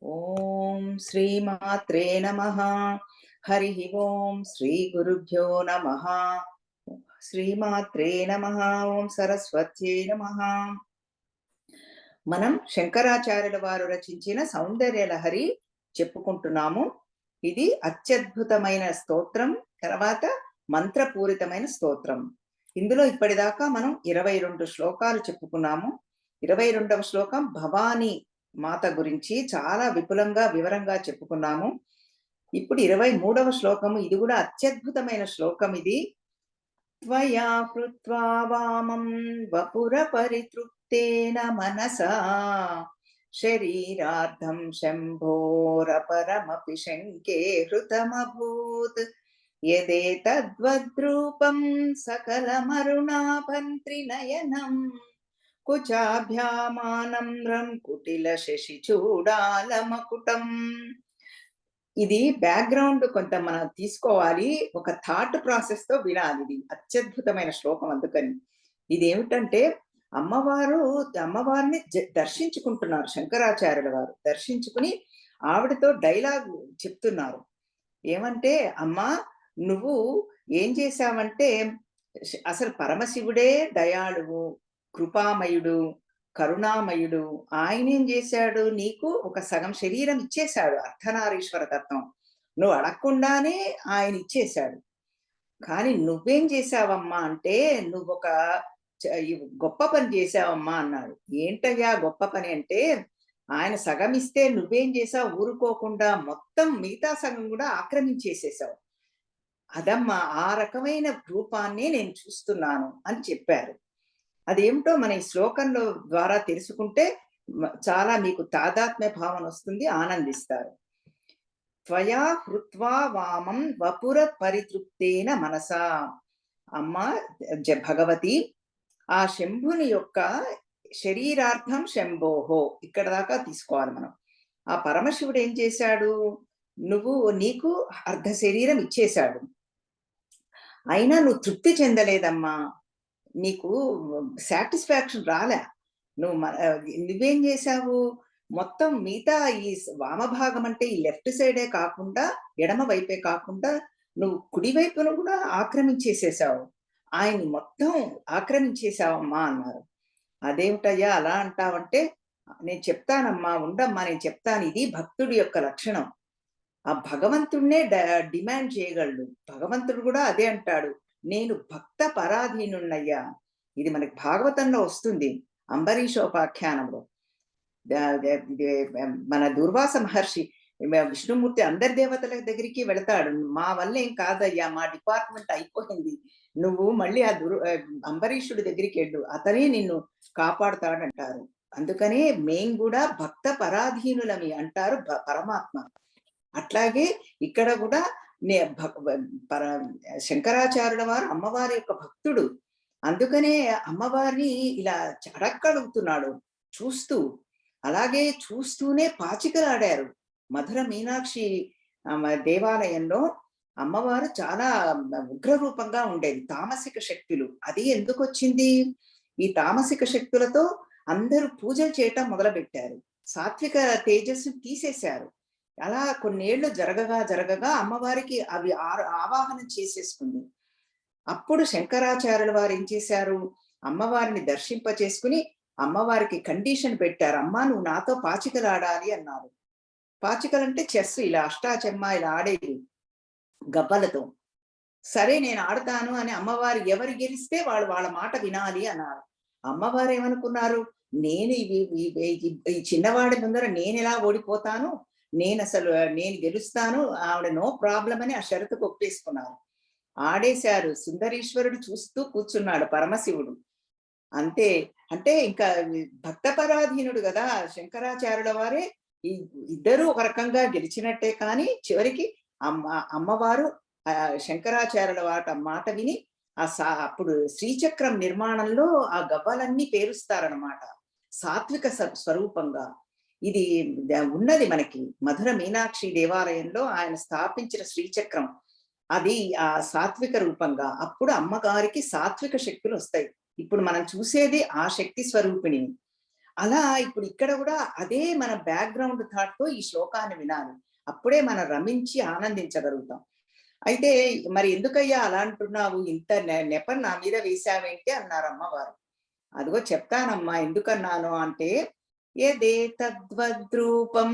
ఓం శ్రీమాత్రే నమః. హరి ఓం శ్రీ గురుభ్యో నమః. శ్రీమాత్రే నమః. ఓం సరస్వత్యై నమః. మనం శంకరాచార్యుల వారు రచించిన సౌందర్య లహరి చెప్పుకుంటున్నాము. ఇది అత్యద్భుతమైన స్తోత్రం, తర్వాత మంత్రపూరితమైన స్తోత్రం. ఇందులో ఇప్పటిదాకా మనం 22 శ్లోకాలు చెప్పుకున్నాము. 22వ శ్లోకం భవానీ మాత గురించి చాలా విపులంగా వివరంగా చెప్పుకున్నాము. ఇప్పుడు 23వ శ్లోకము, ఇది కూడా అత్యద్భుతమైన శ్లోకం. ఇది త్వయా కృత్వా వామం వపుర పరితృప్తేన మనసా శరీరార్థం శంభోరపరమపి శంకే హృతమభూత్ యదేతద్వద్రూపం సకలమరుణాభంత్రినయనం కుచాభ్యామానమ్రం కుటిల శశి చూడాలమకుటం. ఇది బ్యాక్గ్రౌండ్ కొంత మనం తీసుకోవాలి, ఒక థాట్ ప్రాసెస్ తో వినాలి. ఇది అత్యద్భుతమైన శ్లోకం. అందుకని ఇది ఏమిటంటే అమ్మవారిని దర్శించుకుంటున్నారు శంకరాచార్యుల వారు. దర్శించుకుని ఆవిడతో డైలాగ్ చెప్తున్నారు. ఏమంటే, అమ్మా నువ్వు ఏం చేశావంటే, అసలు పరమశివుడే దయాళువు, కృపామయుడు, కరుణామయుడు. ఆయన ఏం చేశాడు, నీకు ఒక సగం శరీరం ఇచ్చేశాడు. అర్ధనారీశ్వర తత్వం నువ్వు అడగకుండానే ఆయన ఇచ్చేశాడు. కానీ నువ్వేం చేశావమ్మా అంటే, నువ్వొక గొప్ప పని చేశావమ్మా అన్నాడు. ఏంటయ్యా గొప్ప పని అంటే, ఆయన సగం ఇస్తే నువ్వేం చేసావు, ఊరుకోకుండా మొత్తం మిగతా సగం కూడా ఆక్రమించేసేసావు. అదమ్మా, ఆ రకమైన రూపాన్ని నేను చూస్తున్నాను అని చెప్పారు. అదేమిటో మన ఈ శ్లోకంలో ద్వారా తెలుసుకుంటే చాలా మీకు తాదాత్మ్య భావన వస్తుంది, ఆనందిస్తారు. త్వయా హృత్వా వామం వపుర పరితృప్తేన మనసా. అమ్మ భగవతి, ఆ శంభుని యొక్క శరీరార్థం శంభోహో, ఇక్కడ దాకా తీసుకోవాలి మనం. ఆ పరమశివుడు ఏం చేశాడు, నీకు అర్ధ శరీరం ఇచ్చేశాడు, అయినా నువ్వు తృప్తి చెందలేదమ్మా, నీకు సాటిస్ఫాక్షన్ రాలే. నువ్వేం చేశావు, మొత్తం మిగతా ఈ వామభాగం అంటే ఈ లెఫ్ట్ సైడే కాకుండా, ఎడమ వైపే కాకుండా నువ్వు కుడివైపును కూడా ఆక్రమించేసేసావు. ఆయన్ని మొత్తం ఆక్రమించేశావమ్మా అన్నారు. అదేమిటయ్యా అలా అంటావంటే, నేను చెప్తానమ్మా, ఉండమ్మా నేను చెప్తాను. ఇది భక్తుడి యొక్క లక్షణం. ఆ భగవంతుడినే డిమాండ్ చేయగలడు. భగవంతుడు కూడా అదే అంటాడు, నేను భక్త పరాధీనున్నయ్యా. ఇది మనకి భాగవతంలో వస్తుంది, అంబరీషోపాఖ్యానంలో. మన దుర్వాస మహర్షి విష్ణుమూర్తి అందరి దేవతల దగ్గరికి వెళతాడు. మా వల్ల ఏం కాదయ్యా, మా డిపార్ట్మెంట్ అయిపోయింది, నువ్వు మళ్ళీ ఆ అంబరీషుడి దగ్గరికి వెళ్ళు, అతనే నిన్ను కాపాడుతాడంటారు. అందుకనే మేం కూడా భక్త పరాధీనులమి అంటారు పరమాత్మ. అట్లాగే ఇక్కడ కూడా శంకరాచార్యుల వారు అమ్మవారి యొక్క భక్తుడు. అందుకనే అమ్మవారిని ఇలా అడక్కడుగుతున్నాడు చూస్తూ. అలాగే చూస్తూనే పాచికలాడారు. మధుర మీనాక్షి దేవాలయంలో అమ్మవారు చాలా ఉగ్రరూపంగా ఉండేది. తామసిక శక్తులు, అది ఎందుకు వచ్చింది, ఈ తామసిక శక్తులతో అందరూ పూజలు చేయటం మొదలుపెట్టారు. సాత్విక తేజస్సు తీసేశారు. అలా కొన్నేళ్లు జరగగా అమ్మవారికి అవి ఆవాహనం చేసేసుకుంది. అప్పుడు శంకరాచార్యుల వారు ఏం చేశారు, అమ్మవారిని దర్శింప చేసుకుని అమ్మవారికి కండిషన్ పెట్టారు. అమ్మా నువ్వు నాతో పాచికలు ఆడాలి అన్నారు. పాచికలంటే చెస్, ఇలా అష్టాచెమ్మ ఇలా ఆడేది గవ్వలతో. సరే నేను ఆడతాను అని అమ్మవారు ఎవరు గెలిస్తే వాళ్ళ మాట వినాలి అన్నారు. అమ్మవారు ఏమనుకున్నారు, నేను ఈ చిన్నవాడి ముందర నేను ఎలా ఓడిపోతాను, నేను గెలుస్తాను, ఆవిడ నో ప్రాబ్లం అని ఆ షరతుకు ఒప్పేసుకున్నారు. ఆడేశారు. సుందరీశ్వరుడు చూస్తూ కూర్చున్నాడు పరమశివుడు. అంతే. అంటే ఇంకా భక్త పరాధీనుడు కదా శంకరాచార్యుల వారే. ఈ ఇద్దరు ఒక రకంగా గెలిచినట్టే. కానీ చివరికి అమ్మవారు శంకరాచార్యుల మాట విని అప్పుడు శ్రీచక్రం నిర్మాణంలో ఆ గవ్వలన్నీ పేరుస్తారనమాట, సాత్విక స్వరూపంగా. ఇది ఉన్నది మనకి మధుర మీనాక్షి దేవాలయంలో ఆయన స్థాపించిన శ్రీచక్రం. అది ఆ సాత్విక రూపంగా. అప్పుడు అమ్మగారికి సాత్విక శక్తులు వస్తాయి. ఇప్పుడు మనం చూసేది ఆ శక్తి స్వరూపిణిని. అలా ఇప్పుడు ఇక్కడ కూడా అదే మన బ్యాక్‌గ్రౌండ్ థాట్‌తో ఈ శ్లోకాన్ని వినాలి. అప్పుడే మనం రమించి ఆనందించగలుగుతాం. అయితే మరి ఎందుకయ్యా అలా అంటున్నావు? ఇంత నెపం నా మీద వేశావేంటి అన్నారు అమ్మవారు. అదిగో చెప్తానమ్మా ఎందుకన్నాను అంటే, యదేతద్వద్రూపం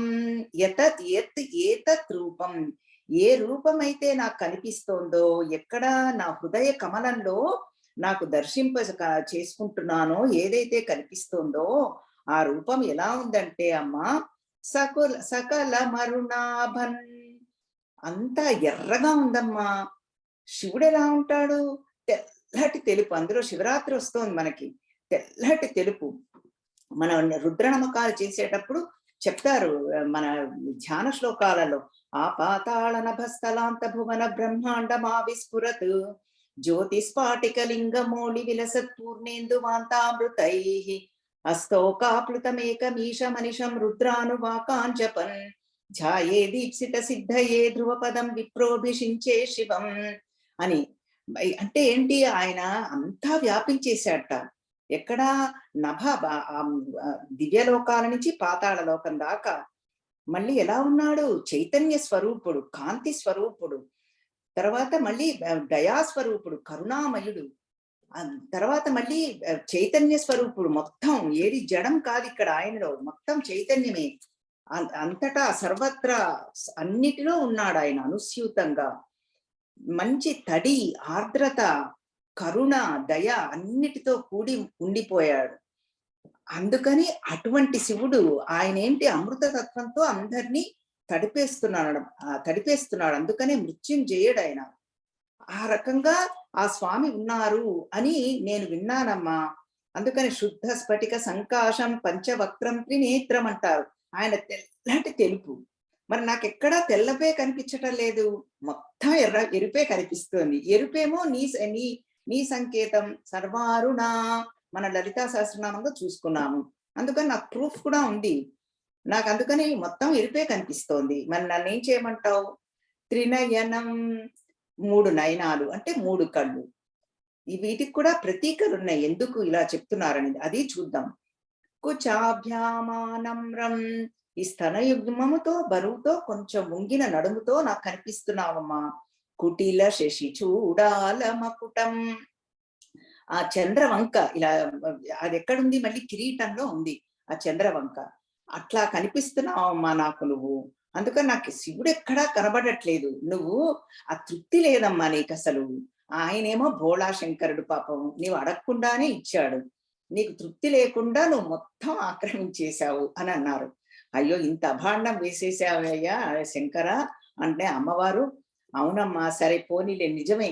ఏతత్ రూపం. ఏ రూపమైతే నాకు కనిపిస్తోందో, ఎక్కడ నా హృదయ కమలంలో నాకు చేసుకుంటున్నానో, ఏదైతే కనిపిస్తోందో, ఆ రూపం ఎలా ఉందంటే అమ్మా, సకల మరుణాభన్, అంతా ఎర్రగా ఉందమ్మా. శివుడెలా ఉంటాడు? తెల్లటి తెలుపు. అందులో శివరాత్రి వస్తోంది మనకి. తెల్లటి తెలుపు. మనం రుద్ర నమకాలు చేసేటప్పుడు చెప్తారు మన ధ్యాన శ్లోకాలలో. ఆపాతాళ నభస్థలాంత భువన బ్రహ్మాండమావిస్ఫురత్ జ్యోతిస్ఫాటిక లింగమౌళి విలసత్ పూర్ణేందువాంతామృతైః హస్తోకాప్లుతమేకమీశ మనిషం రుద్రానువాకాంజపన్ ధ్యాయే దీప్సిత సిద్ధయే ధ్రువపదం విప్రోభిషించే శివం అని. అంటే ఏంటి, ఆయన అంతా వ్యాపించేశాట. ఎక్కడ దివ్యలోకాల నుంచి పాతాళ లోకం దాకా. మళ్ళీ ఎలా ఉన్నాడు? చైతన్య స్వరూపుడు, కాంతి స్వరూపుడు. తర్వాత మళ్ళీ దయాస్వరూపుడు, కరుణామయుడు. తర్వాత మళ్ళీ చైతన్య స్వరూపుడు. మొత్తం ఏది జడం కాదు ఇక్కడ ఆయనలో, మొత్తం చైతన్యమే. అంతటా సర్వత్రా అన్నిటిలో ఉన్నాడు ఆయన అనుస్యూతంగా. మంచి తడి, ఆర్ద్రత, కరుణ, దయ అన్నిటితో కూడి ఉండిపోయాడు. అందుకని అటువంటి శివుడు ఆయన ఏంటి అమృతతత్వంతో అందరినీ తడిపేస్తున్నాడు. అందుకనే మృత్యుంజయుడు ఆయన. ఆ రకంగా ఆ స్వామి ఉన్నారు అని నేను విన్నానమ్మా. అందుకని శుద్ధ స్ఫటిక సంకాశం పంచవక్త్రం త్రినేత్రం అంటారు. ఆయన తెల్లటి తెలుపు. మరి నాకెక్కడా తెల్లపే కనిపించటం లేదు, మొత్తం ఎరుపే కనిపిస్తుంది. ఎరుపేమో నీ నీ నీ సంకేతం సర్వారుణ, మన లలితా సహస్రనామంలో చూసుకున్నాము. అందుకని నాకు ప్రూఫ్ కూడా ఉంది. నాకు అందుకని మొత్తం ఎరుపే కనిపిస్తోంది. మరి నన్ను ఏం చేయమంటావు? త్రినయనం, 3 నయనాలు అంటే 3 కళ్ళు. వీటికి కూడా ప్రతీకలు ఉన్నాయి. ఎందుకు ఇలా చెప్తున్నారని అది చూద్దాం. కుచాభ్యామానమ్రం, ఈ స్తనయుగ్మముతో బరువుతో కొంచెం వంగిన నడుముతో నాకు కనిపిస్తున్నావమ్మా. కుటిల శశి చూడాల మకుటం, ఆ చంద్రవంక ఇలా, అది ఎక్కడుంది? మళ్ళీ కిరీటంలో ఉంది ఆ చంద్రవంక. అట్లా కనిపిస్తున్నావమ్మా నాకు నువ్వు. అందుకని నాకు శివుడు ఎక్కడా కనబడట్లేదు. నువ్వు ఆ తృప్తి లేదమ్మా నీకు అసలు. ఆయనేమో భోళా శంకరుడు, పాపం నీవు అడగకుండానే ఇచ్చాడు. నీకు తృప్తి లేకుండా నువ్వు మొత్తం ఆక్రమించేశావు అని అన్నారు. అయ్యో ఇంత అభాండం వేసేసావయ్యా శంకర అంటే అమ్మవారు, అవునమ్మా సరే పోనీలే నిజమే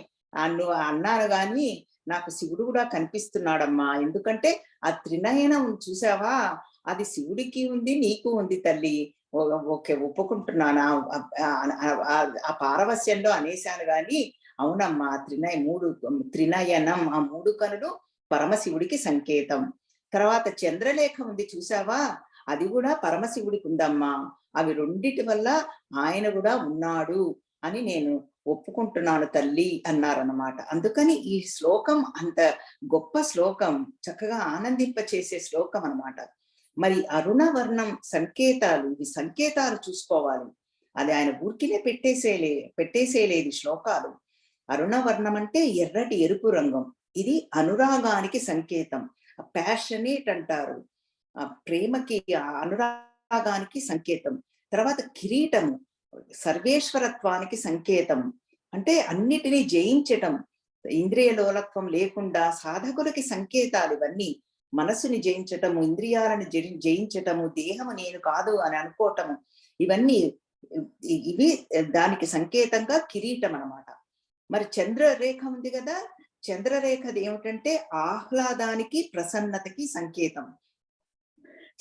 నువ్వు అన్నాను గాని నాకు శివుడు కూడా కనిపిస్తున్నాడమ్మా. ఎందుకంటే ఆ త్రినయనం చూసావా, అది శివుడికి ఉంది నీకు ఉంది తల్లి. ఓకే ఒప్పుకుంటున్నాను. ఆ పారవస్యంలో అనేశాను గాని అవునమ్మా త్రినయనం, ఆ 3 కనులు పరమశివుడికి సంకేతం. తర్వాత చంద్రలేఖ ఉంది చూసావా, అది కూడా పరమశివుడికి ఉందమ్మా. అవి రెండిటి వల్ల ఆయన కూడా ఉన్నాడు అని నేను ఒప్పుకుంటున్నాను తల్లి అన్నారన్నమాట. అందుకని ఈ శ్లోకం అంత గొప్ప శ్లోకం, చక్కగా ఆనందింపచేసే శ్లోకం అన్నమాట. మరి అరుణవర్ణం సంకేతాలు, ఇవి సంకేతాలు చూసుకోవాలి. అది ఆయన ఊరికినే పెట్టేసేలేదు శ్లోకాలు. అరుణవర్ణం అంటే ఎర్రటి ఎరుపు రంగం. ఇది అనురాగానికి సంకేతం. ప్యాషనేట్ అంటారు. ఆ ప్రేమకి, అనురాగానికి సంకేతం. తర్వాత కిరీటము సర్వేశ్వరత్వానికి సంకేతం. అంటే అన్నిటినీ జయించటం, ఇంద్రియ లోలత్వం లేకుండా సాధకులకి సంకేతాలు ఇవన్నీ. మనసుని జయించటము, ఇంద్రియాలను జయించటము, దేహము నేను కాదు అని అనుకోవటము, ఇవన్నీ ఇవి దానికి సంకేతంగా కిరీటం అన్నమాట. మరి చంద్రరేఖ ఉంది కదా, చంద్రరేఖది ఏమిటంటే ఆహ్లాదానికి, ప్రసన్నతకి సంకేతం.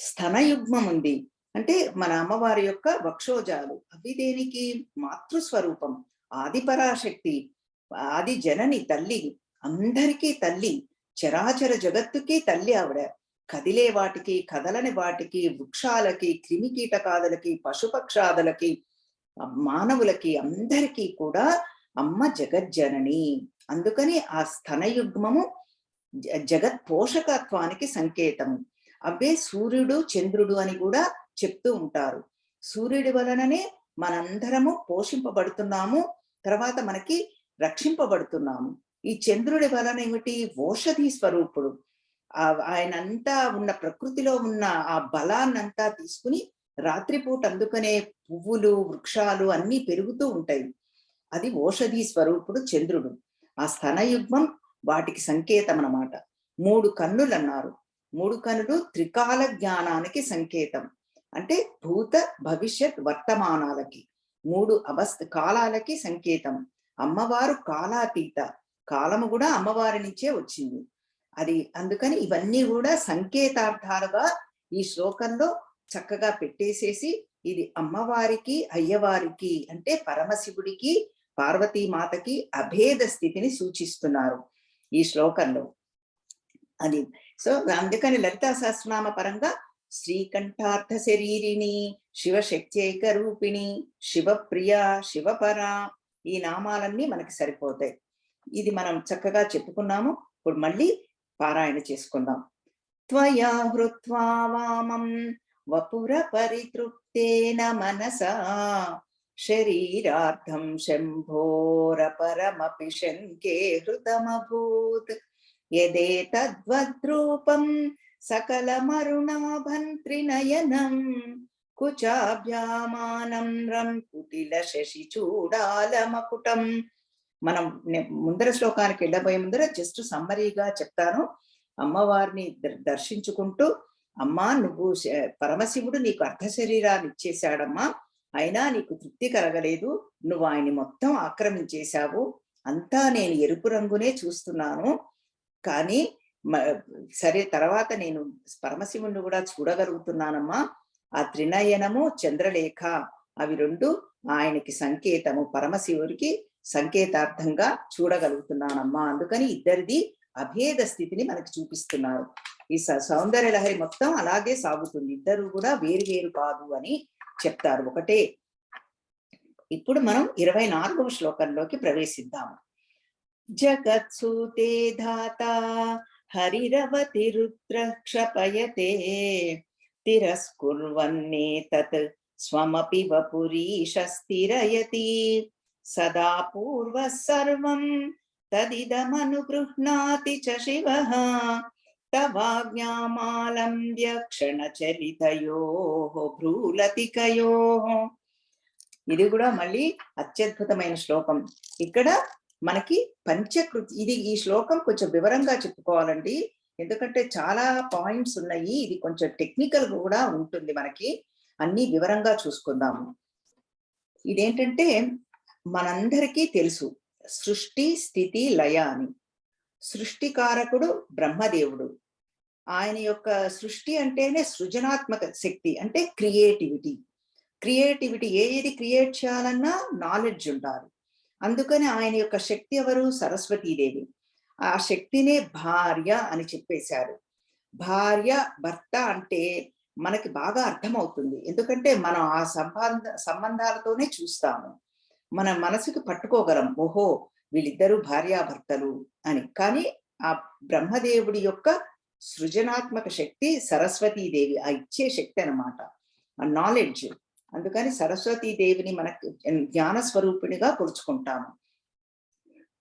స్తనయుగ్మం ఉంది అంటే మన అమ్మవారి యొక్క వక్షోజాలు. అవి దేనికి? మాతృస్వరూపం, ఆదిపరాశక్తి, ఆది జనని తల్లి, అందరికీ తల్లి, చరాచర జగత్తుకి తల్లి ఆవిడ. కదిలే వాటికి, కదలని వాటికి, వృక్షాలకి, క్రిమికీటకాదులకి, పశుపక్షాదులకి, మానవులకి అందరికీ కూడా అమ్మ జగజ్జనని. అందుకని ఆ స్తనయుగ్మము జగత్ పోషకత్వానికి సంకేతము. అవే సూర్యుడు చంద్రుడు అని కూడా చెప్తూ ఉంటారు. సూర్యుడి వలననే మనందరము పోషింపబడుతున్నాము, తర్వాత మనకి రక్షింపబడుతున్నాము. ఈ చంద్రుడి వలన ఏమిటి, ఓషధి స్వరూపుడు. ఆయనంతా ఉన్న ప్రకృతిలో ఉన్న ఆ బలాన్నంతా తీసుకుని రాత్రిపూట అందుకనే పువ్వులు వృక్షాలు అన్నీ పెరుగుతూ ఉంటాయి. అది ఓషధి స్వరూపుడు చంద్రుడు. ఆ స్తనయుగ్మం వాటికి సంకేతం అన్నమాట. 3 కన్నులు అన్నారు. 3 కన్నులు త్రికాల జ్ఞానానికి సంకేతం. అంటే భూత భవిష్యత్ వర్తమానాలకి 3 కాలాలకి సంకేతం. అమ్మవారు కాలాతీత, కాలము కూడా అమ్మవారి నుంచే వచ్చింది. అది అందుకని ఇవన్నీ కూడా సంకేతార్థాలుగా ఈ శ్లోకంలో చక్కగా పెట్టేసేసి, ఇది అమ్మవారికి అయ్యవారికి అంటే పరమశివుడికి పార్వతీమాతకి అభేద స్థితిని సూచిస్తున్నారు ఈ శ్లోకంలో. అది సో అందుకని లలితా సహస్రనామ పరంగా శ్రీకంఠార్థ శరీరిణి, శివశక్త్యైక రూపిణి, శివప్రియ, శివపర, ఈ నామాలన్నీ మనకి సరిపోతాయి. ఇది మనం చక్కగా చెప్పుకున్నాము. ఇప్పుడు మళ్ళీ పారాయణ చేసుకుందాం. త్వయా హృత్వా వామం వపుర పరితృప్తేన మనసా శరీరార్థం శంభోర పరమపి శంకే హృతమభూత్ యదేతద్వద్రూపం సకలమరుణాభం త్రినయనం కుచాభ్యామానం రం కుటిల శశి చూడాలమకుటం. మనం ముందర శ్లోకానికి వెళ్ళబోయే ముందర జస్ట్ సమ్మరీగా చెప్తాను. అమ్మవారిని దర్శించుకుంటూ, అమ్మా నువ్వు పరమశివుడు నీకు అర్ధ శరీరాన్ని ఇచ్చేశాడమ్మా, అయినా నీకు తృప్తి కలగలేదు, నువ్వు ఆయన్ని మొత్తం ఆక్రమించేశావు, అంతా నేను ఎరుపు రంగునే చూస్తున్నాను, కానీ సరే తర్వాత నేను పరమశివుణ్ణి కూడా చూడగలుగుతున్నానమ్మా. ఆ త్రినయనము చంద్రలేఖ అవి 2 ఆయనకి సంకేతము, పరమశివుడికి సంకేతార్థంగా చూడగలుగుతున్నానమ్మా. అందుకని ఇద్దరిది అభేద స్థితిని మనకి చూపిస్తున్నారు. ఈ సౌందర్య లహరి మొత్తం అలాగే సాగుతుంది, ఇద్దరు కూడా వేరు వేరు కాదు అని చెప్తారు, ఒకటే. ఇప్పుడు మనం 24వ శ్లోకంలోకి ప్రవేశిద్దాము. జగత్సూతే ధాత హరిరవతి రుద్ర క్షపయతే తిరస్కుర్వన్నేతత్ స్వమపి వపురీశ స్థిరయతి సదా పూర్వ సర్వం తదిదమనుగృహ్ణాతి చ శివః తవాజ్ఞామాలంబ్య క్షణచరితయోః భ్రూలతికయోః. ఇది కూడా మళ్ళీ అత్యద్భుతమైన శ్లోకం. ఇక్కడ మనకి పంచకృతి, ఇది ఈ శ్లోకం కొంచెం వివరంగా చెప్పుకోవాలండి, ఎందుకంటే చాలా పాయింట్స్ ఉన్నాయి. ఇది కొంచెం టెక్నికల్ కూడా ఉంటుంది, మనకి అన్ని వివరంగా చూసుకుందాము. ఇదేంటంటే మనందరికీ తెలుసు సృష్టి స్థితి లయ అని. సృష్టికారకుడు బ్రహ్మదేవుడు. ఆయన యొక్క సృష్టి అంటేనే సృజనాత్మక శక్తి, అంటే క్రియేటివిటీ. ఏది క్రియేట్ చేయాలన్నా నాలెడ్జ్ ఉండాలి. అందుకని ఆయన యొక్క శక్తి ఎవరు, సరస్వతీదేవి. ఆ శక్తినే భార్య అని చెప్పేశారు. భార్య భర్త అంటే మనకి బాగా అర్థమవుతుంది, ఎందుకంటే మనం ఆ సంబంధాలతోనే చూస్తాము, మన మనసుకి పట్టుకోగలం, ఓహో వీళ్ళిద్దరూ భార్యాభర్తలు అని. కానీ ఆ బ్రహ్మదేవుడి యొక్క సృజనాత్మక శక్తి సరస్వతీదేవి, ఆ ఇచ్చే శక్తి అన్నమాట, ఆ నాలెడ్జ్. అందుకని సరస్వతీదేవిని మనకు జ్ఞాన స్వరూపిణిగా కొలుచుకుంటాము.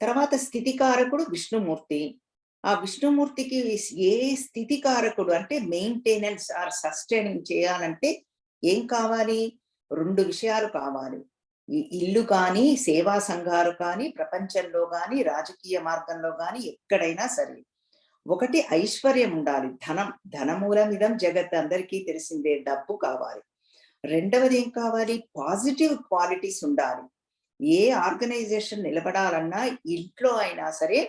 తర్వాత స్థితికారకుడు విష్ణుమూర్తి. ఆ విష్ణుమూర్తికి ఏ స్థితికారకుడు అంటే మెయింటెనెన్స్ ఆర్ సస్టైనింగ్ చేయాలంటే ఏం కావాలి, 2 విషయాలు కావాలి. ఈ ఇల్లు కానీ, సేవా సంఘాలు కానీ, ప్రపంచంలో కానీ, రాజకీయ మార్గంలో కానీ ఎక్కడైనా సరే, ఒకటి ఐశ్వర్యం ఉండాలి, ధనమూలమిదం జగత్, అందరికీ తెలిసిందే, డబ్బు కావాలి. రెండవది ఏం కావాలి, పాజిటివ్ క్వాలిటీస్ ఉండాలి. ఏ ఆర్గనైజేషన్ నిలబడాలన్నా ఇంట్లో అయినా సరే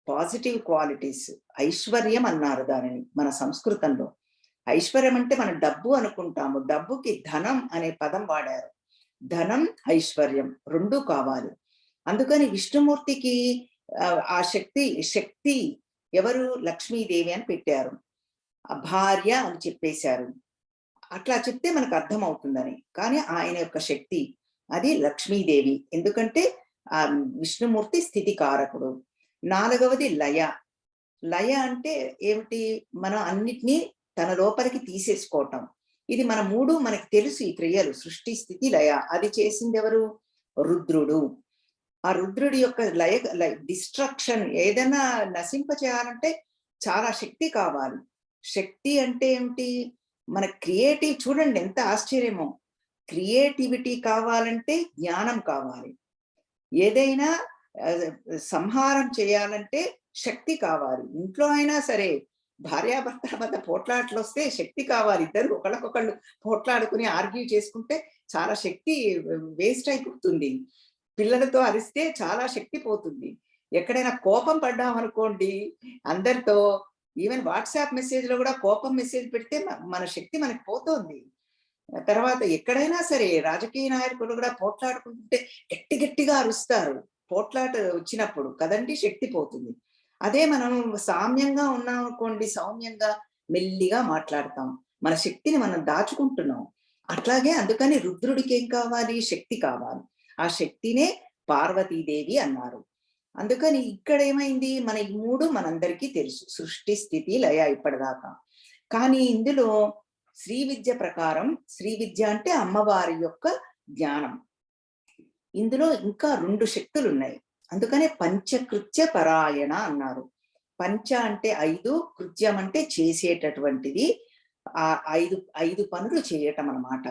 పాజిటివ్ క్వాలిటీస్, ఐశ్వర్యం అన్నారు దానిని మన సంస్కృతంలో. ఐశ్వర్యం అంటే మనం డబ్బు అనుకుంటాము, డబ్బుకి ధనం అనే పదం వాడారు. ధనం ఐశ్వర్యం 2 కావాలి. అందుకని విష్ణుమూర్తికి ఆ శక్తి ఎవరు, లక్ష్మీదేవి అని పెట్టారు. ఆ భార్య అని చెప్పేశారు. అట్లా చెప్తే మనకు అర్థం అవుతుందని. కానీ ఆయన యొక్క శక్తి అది లక్ష్మీదేవి, ఎందుకంటే ఆ విష్ణుమూర్తి స్థితికారకుడు. 4వది లయ. లయ అంటే ఏమిటి, మనం అన్నిటినీ తన లోపలికి తీసేసుకోవటం. ఇది మన 3 మనకి తెలుసు ఈ క్రియలు. సృష్టి, స్థితి, లయ. అది చేసిందెవరు? రుద్రుడు. ఆ రుద్రుడి యొక్క డిస్ట్రక్షన్ ఏదైనా నశింపచేయాలంటే చాలా శక్తి కావాలి. శక్తి అంటే ఏమిటి? మన చూడండి ఎంత ఆశ్చర్యమో. క్రియేటివిటీ కావాలంటే జ్ఞానం కావాలి. ఏదైనా సంహారం చేయాలంటే శక్తి కావాలి. ఇంట్లో అయినా సరే భార్యాభర్తల మధ్య పోట్లాటలు వస్తే శక్తి కావాలి. ఇద్దరు ఒకళ్ళకొకళ్ళు పోట్లాడుకుని ఆర్గ్యూ చేసుకుంటే చాలా శక్తి వేస్ట్ అయిపోతుంది. పిల్లలతో అరిస్తే చాలా శక్తి పోతుంది. ఎక్కడైనా కోపం పడ్డామనుకోండి అందరితో, ఈవెన్ వాట్సాప్ మెసేజ్‌లో కూడా కోపం మెసేజ్ పెడితే మన శక్తి మనకు పోతోంది. తర్వాత ఎక్కడైనా సరే రాజకీయ నాయకులు కూడా పోట్లాడుకుంటుంటే గట్టి గట్టిగా అరుస్తారు. పోట్లాట వచ్చినప్పుడు కదండీ శక్తి పోతుంది. అదే మనం సామ్యంగా ఉన్నామనుకోండి, సౌమ్యంగా మెల్లిగా మాట్లాడతాం. మన శక్తిని మనం దాచుకుంటున్నాం. అట్లాగే అందుకని రుద్రుడికి ఏం కావాలి? శక్తి కావాలి. ఆ శక్తినే పార్వతీదేవి అన్నారు. అందుకని ఇక్కడ ఏమైంది? మన ఈ 3 మనందరికీ తెలుసు. సృష్టి, స్థితి, లయ ఇప్పటిదాకా. కానీ ఇందులో శ్రీ విద్య ప్రకారం, శ్రీ విద్య అంటే అమ్మవారి యొక్క జ్ఞానం. ఇందులో ఇంకా 2 శక్తులున్నాయి. అందుకనే పంచకృత్య పరాయణ అన్నారు. పంచ అంటే 5, కృత్యం అంటే చేసేటటువంటిది. ఆ 5 పనులు చేయటం అన్నమాట.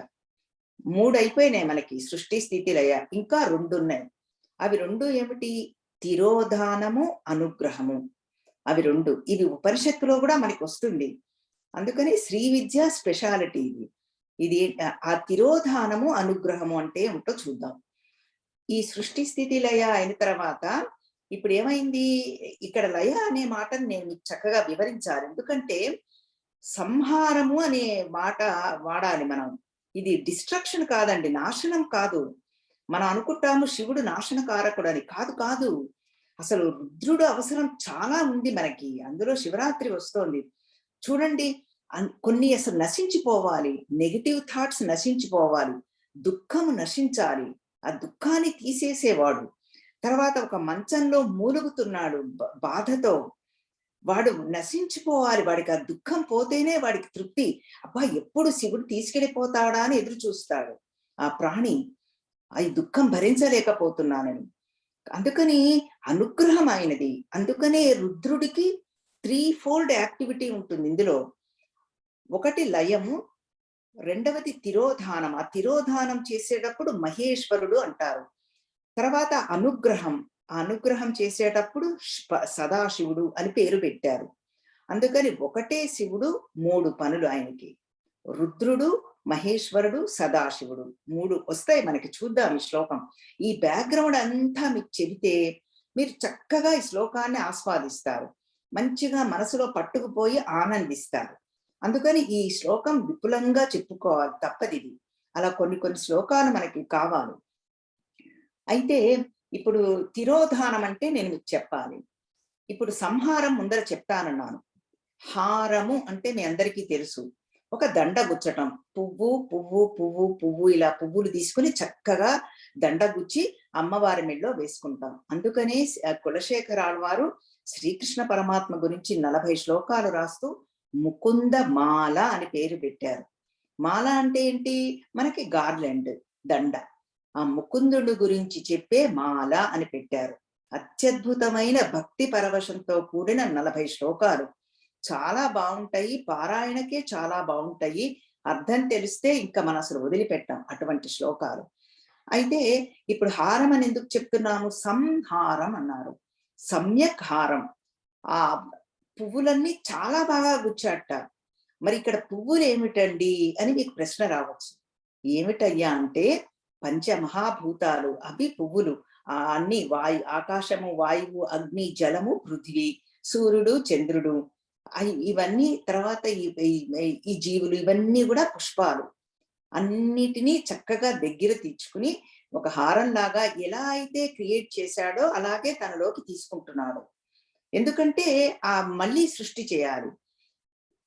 3 అయిపోయినాయి మనకి సృష్టి, స్థితి, లయ. ఇంకా 2 ఉన్నాయి. అవి 2 ఏమిటి? తిరోధానము, అనుగ్రహము. అవి 2. ఇది ఉపనిషత్తులో కూడా మనకి వస్తుంది. అందుకని శ్రీ విద్య స్పెషాలిటీ ఇది. ఇది ఆ తిరోధానము, అనుగ్రహము అంటే ఏమిటో చూద్దాం. ఈ సృష్టి, స్థితి, లయ అయిన తర్వాత ఇప్పుడు ఏమైంది? ఇక్కడ లయ అనే మాటను నేను మీకు చక్కగా వివరించాలి. ఎందుకంటే సంహారము అనే మాట వాడాలి మనం. ఇది డిస్ట్రక్షన్ కాదండి, నాశనం కాదు. మనం అనుకుంటాము శివుడు నాశనకారకుడు అని. కాదు కాదు. అసలు రుద్రుడు అవసరం చాలా ఉంది మనకి. అందులో శివరాత్రి వస్తోంది చూడండి. కొన్ని అసలు నశించిపోవాలి. Negative thoughts నశించిపోవాలి. దుఃఖము నశించాలి. ఆ దుఃఖాన్ని తీసేసేవాడు. తర్వాత ఒక మంచంలో మూలుగుతున్నాడు బాధతో, వాడు నశించిపోవాలి. వాడికి ఆ దుఃఖం పోతేనే వాడికి తృప్తి. అబ్బా ఎప్పుడు శివుడు తీసుకెళ్ళిపోతాడా అని ఎదురు చూస్తాడు ఆ ప్రాణి. ఈ దుఃఖం భరించలేకపోతున్నానని. అందుకని అనుగ్రహం అయినది. అందుకనే రుద్రుడికి 3 ఫోల్డ్ యాక్టివిటీ ఉంటుంది ఇందులో. ఒకటి లయము, రెండవది తిరోధానం. ఆ తిరోధానం చేసేటప్పుడు మహేశ్వరుడు అంటారు. తర్వాత అనుగ్రహం. ఆ అనుగ్రహం చేసేటప్పుడు సదాశివుడు అని పేరు పెట్టారు. అందుకని ఒకటే శివుడు 3 పనులు ఆయనకి. రుద్రుడు, మహేశ్వరుడు, సదాశివుడు 3 వస్తాయి మనకి. చూద్దాం ఈ శ్లోకం. ఈ బ్యాక్గ్రౌండ్ అంతా మీకు చెబితే మీరు చక్కగా ఈ శ్లోకాన్ని ఆస్వాదిస్తారు. మంచిగా మనసులో పట్టుకుపోయి ఆనందిస్తారు. అందుకని ఈ శ్లోకం విపులంగా చెప్పుకోవాలి, తప్పదిది. అలా కొన్ని శ్లోకాలు మనకి కావాలి. అయితే ఇప్పుడు తిరోధానం అంటే నేను మీకు చెప్పాలి. ఇప్పుడు సంహారం ముందర చెప్తానన్నాను. హారము అంటే మీ అందరికీ తెలుసు. ఒక దండ గుచ్చటం. పువ్వు పువ్వు పువ్వు పువ్వు ఇలా పువ్వులు తీసుకుని చక్కగా దండ గుచ్చి అమ్మవారి మెడలో వేసుకుంటాం. అందుకనే కులశేఖరాల వారు శ్రీకృష్ణ పరమాత్మ గురించి 40 శ్లోకాలు రాస్తూ ముకుంద మాల అని పేరు పెట్టారు. మాల అంటే ఏంటి? మనకి గార్లెండ్, దండ. ఆ ముకుందుడు గురించి చెప్పే మాల అని పెట్టారు. అత్యద్భుతమైన భక్తి పరవశంతో కూడిన 40 శ్లోకాలు చాలా బాగుంటాయి. పారాయణకే చాలా బాగుంటాయి. అర్థం తెలిస్తే ఇంకా మనం అసలు వదిలిపెట్టాం అటువంటి శ్లోకాలు. అయితే ఇప్పుడు హారం అని ఎందుకు చెప్తున్నాము? సంహారం అన్నారు. సమ్యక్ హారం. ఆ పువ్వులన్నీ చాలా బాగా గుచ్చాట. మరి ఇక్కడ పువ్వులు ఏమిటండి అని మీకు ప్రశ్న రావచ్చు. ఏమిటయ్యా అంటే పంచమహాభూతాలు, అవి పువ్వులు. అన్ని ఆకాశము, వాయువు, అగ్ని, జలము, పృథివీ, సూర్యుడు, చంద్రుడు, ఇవన్నీ. తర్వాత ఈ జీవులు, ఇవన్నీ కూడా పుష్పాలు. అన్నిటినీ చక్కగా దగ్గర తీర్చుకుని ఒక హారం లాగా ఎలా అయితే క్రియేట్ చేశాడో అలాగే తనలోకి తీసుకుంటున్నాడు. ఎందుకంటే మళ్ళీ సృష్టి చేయాలి.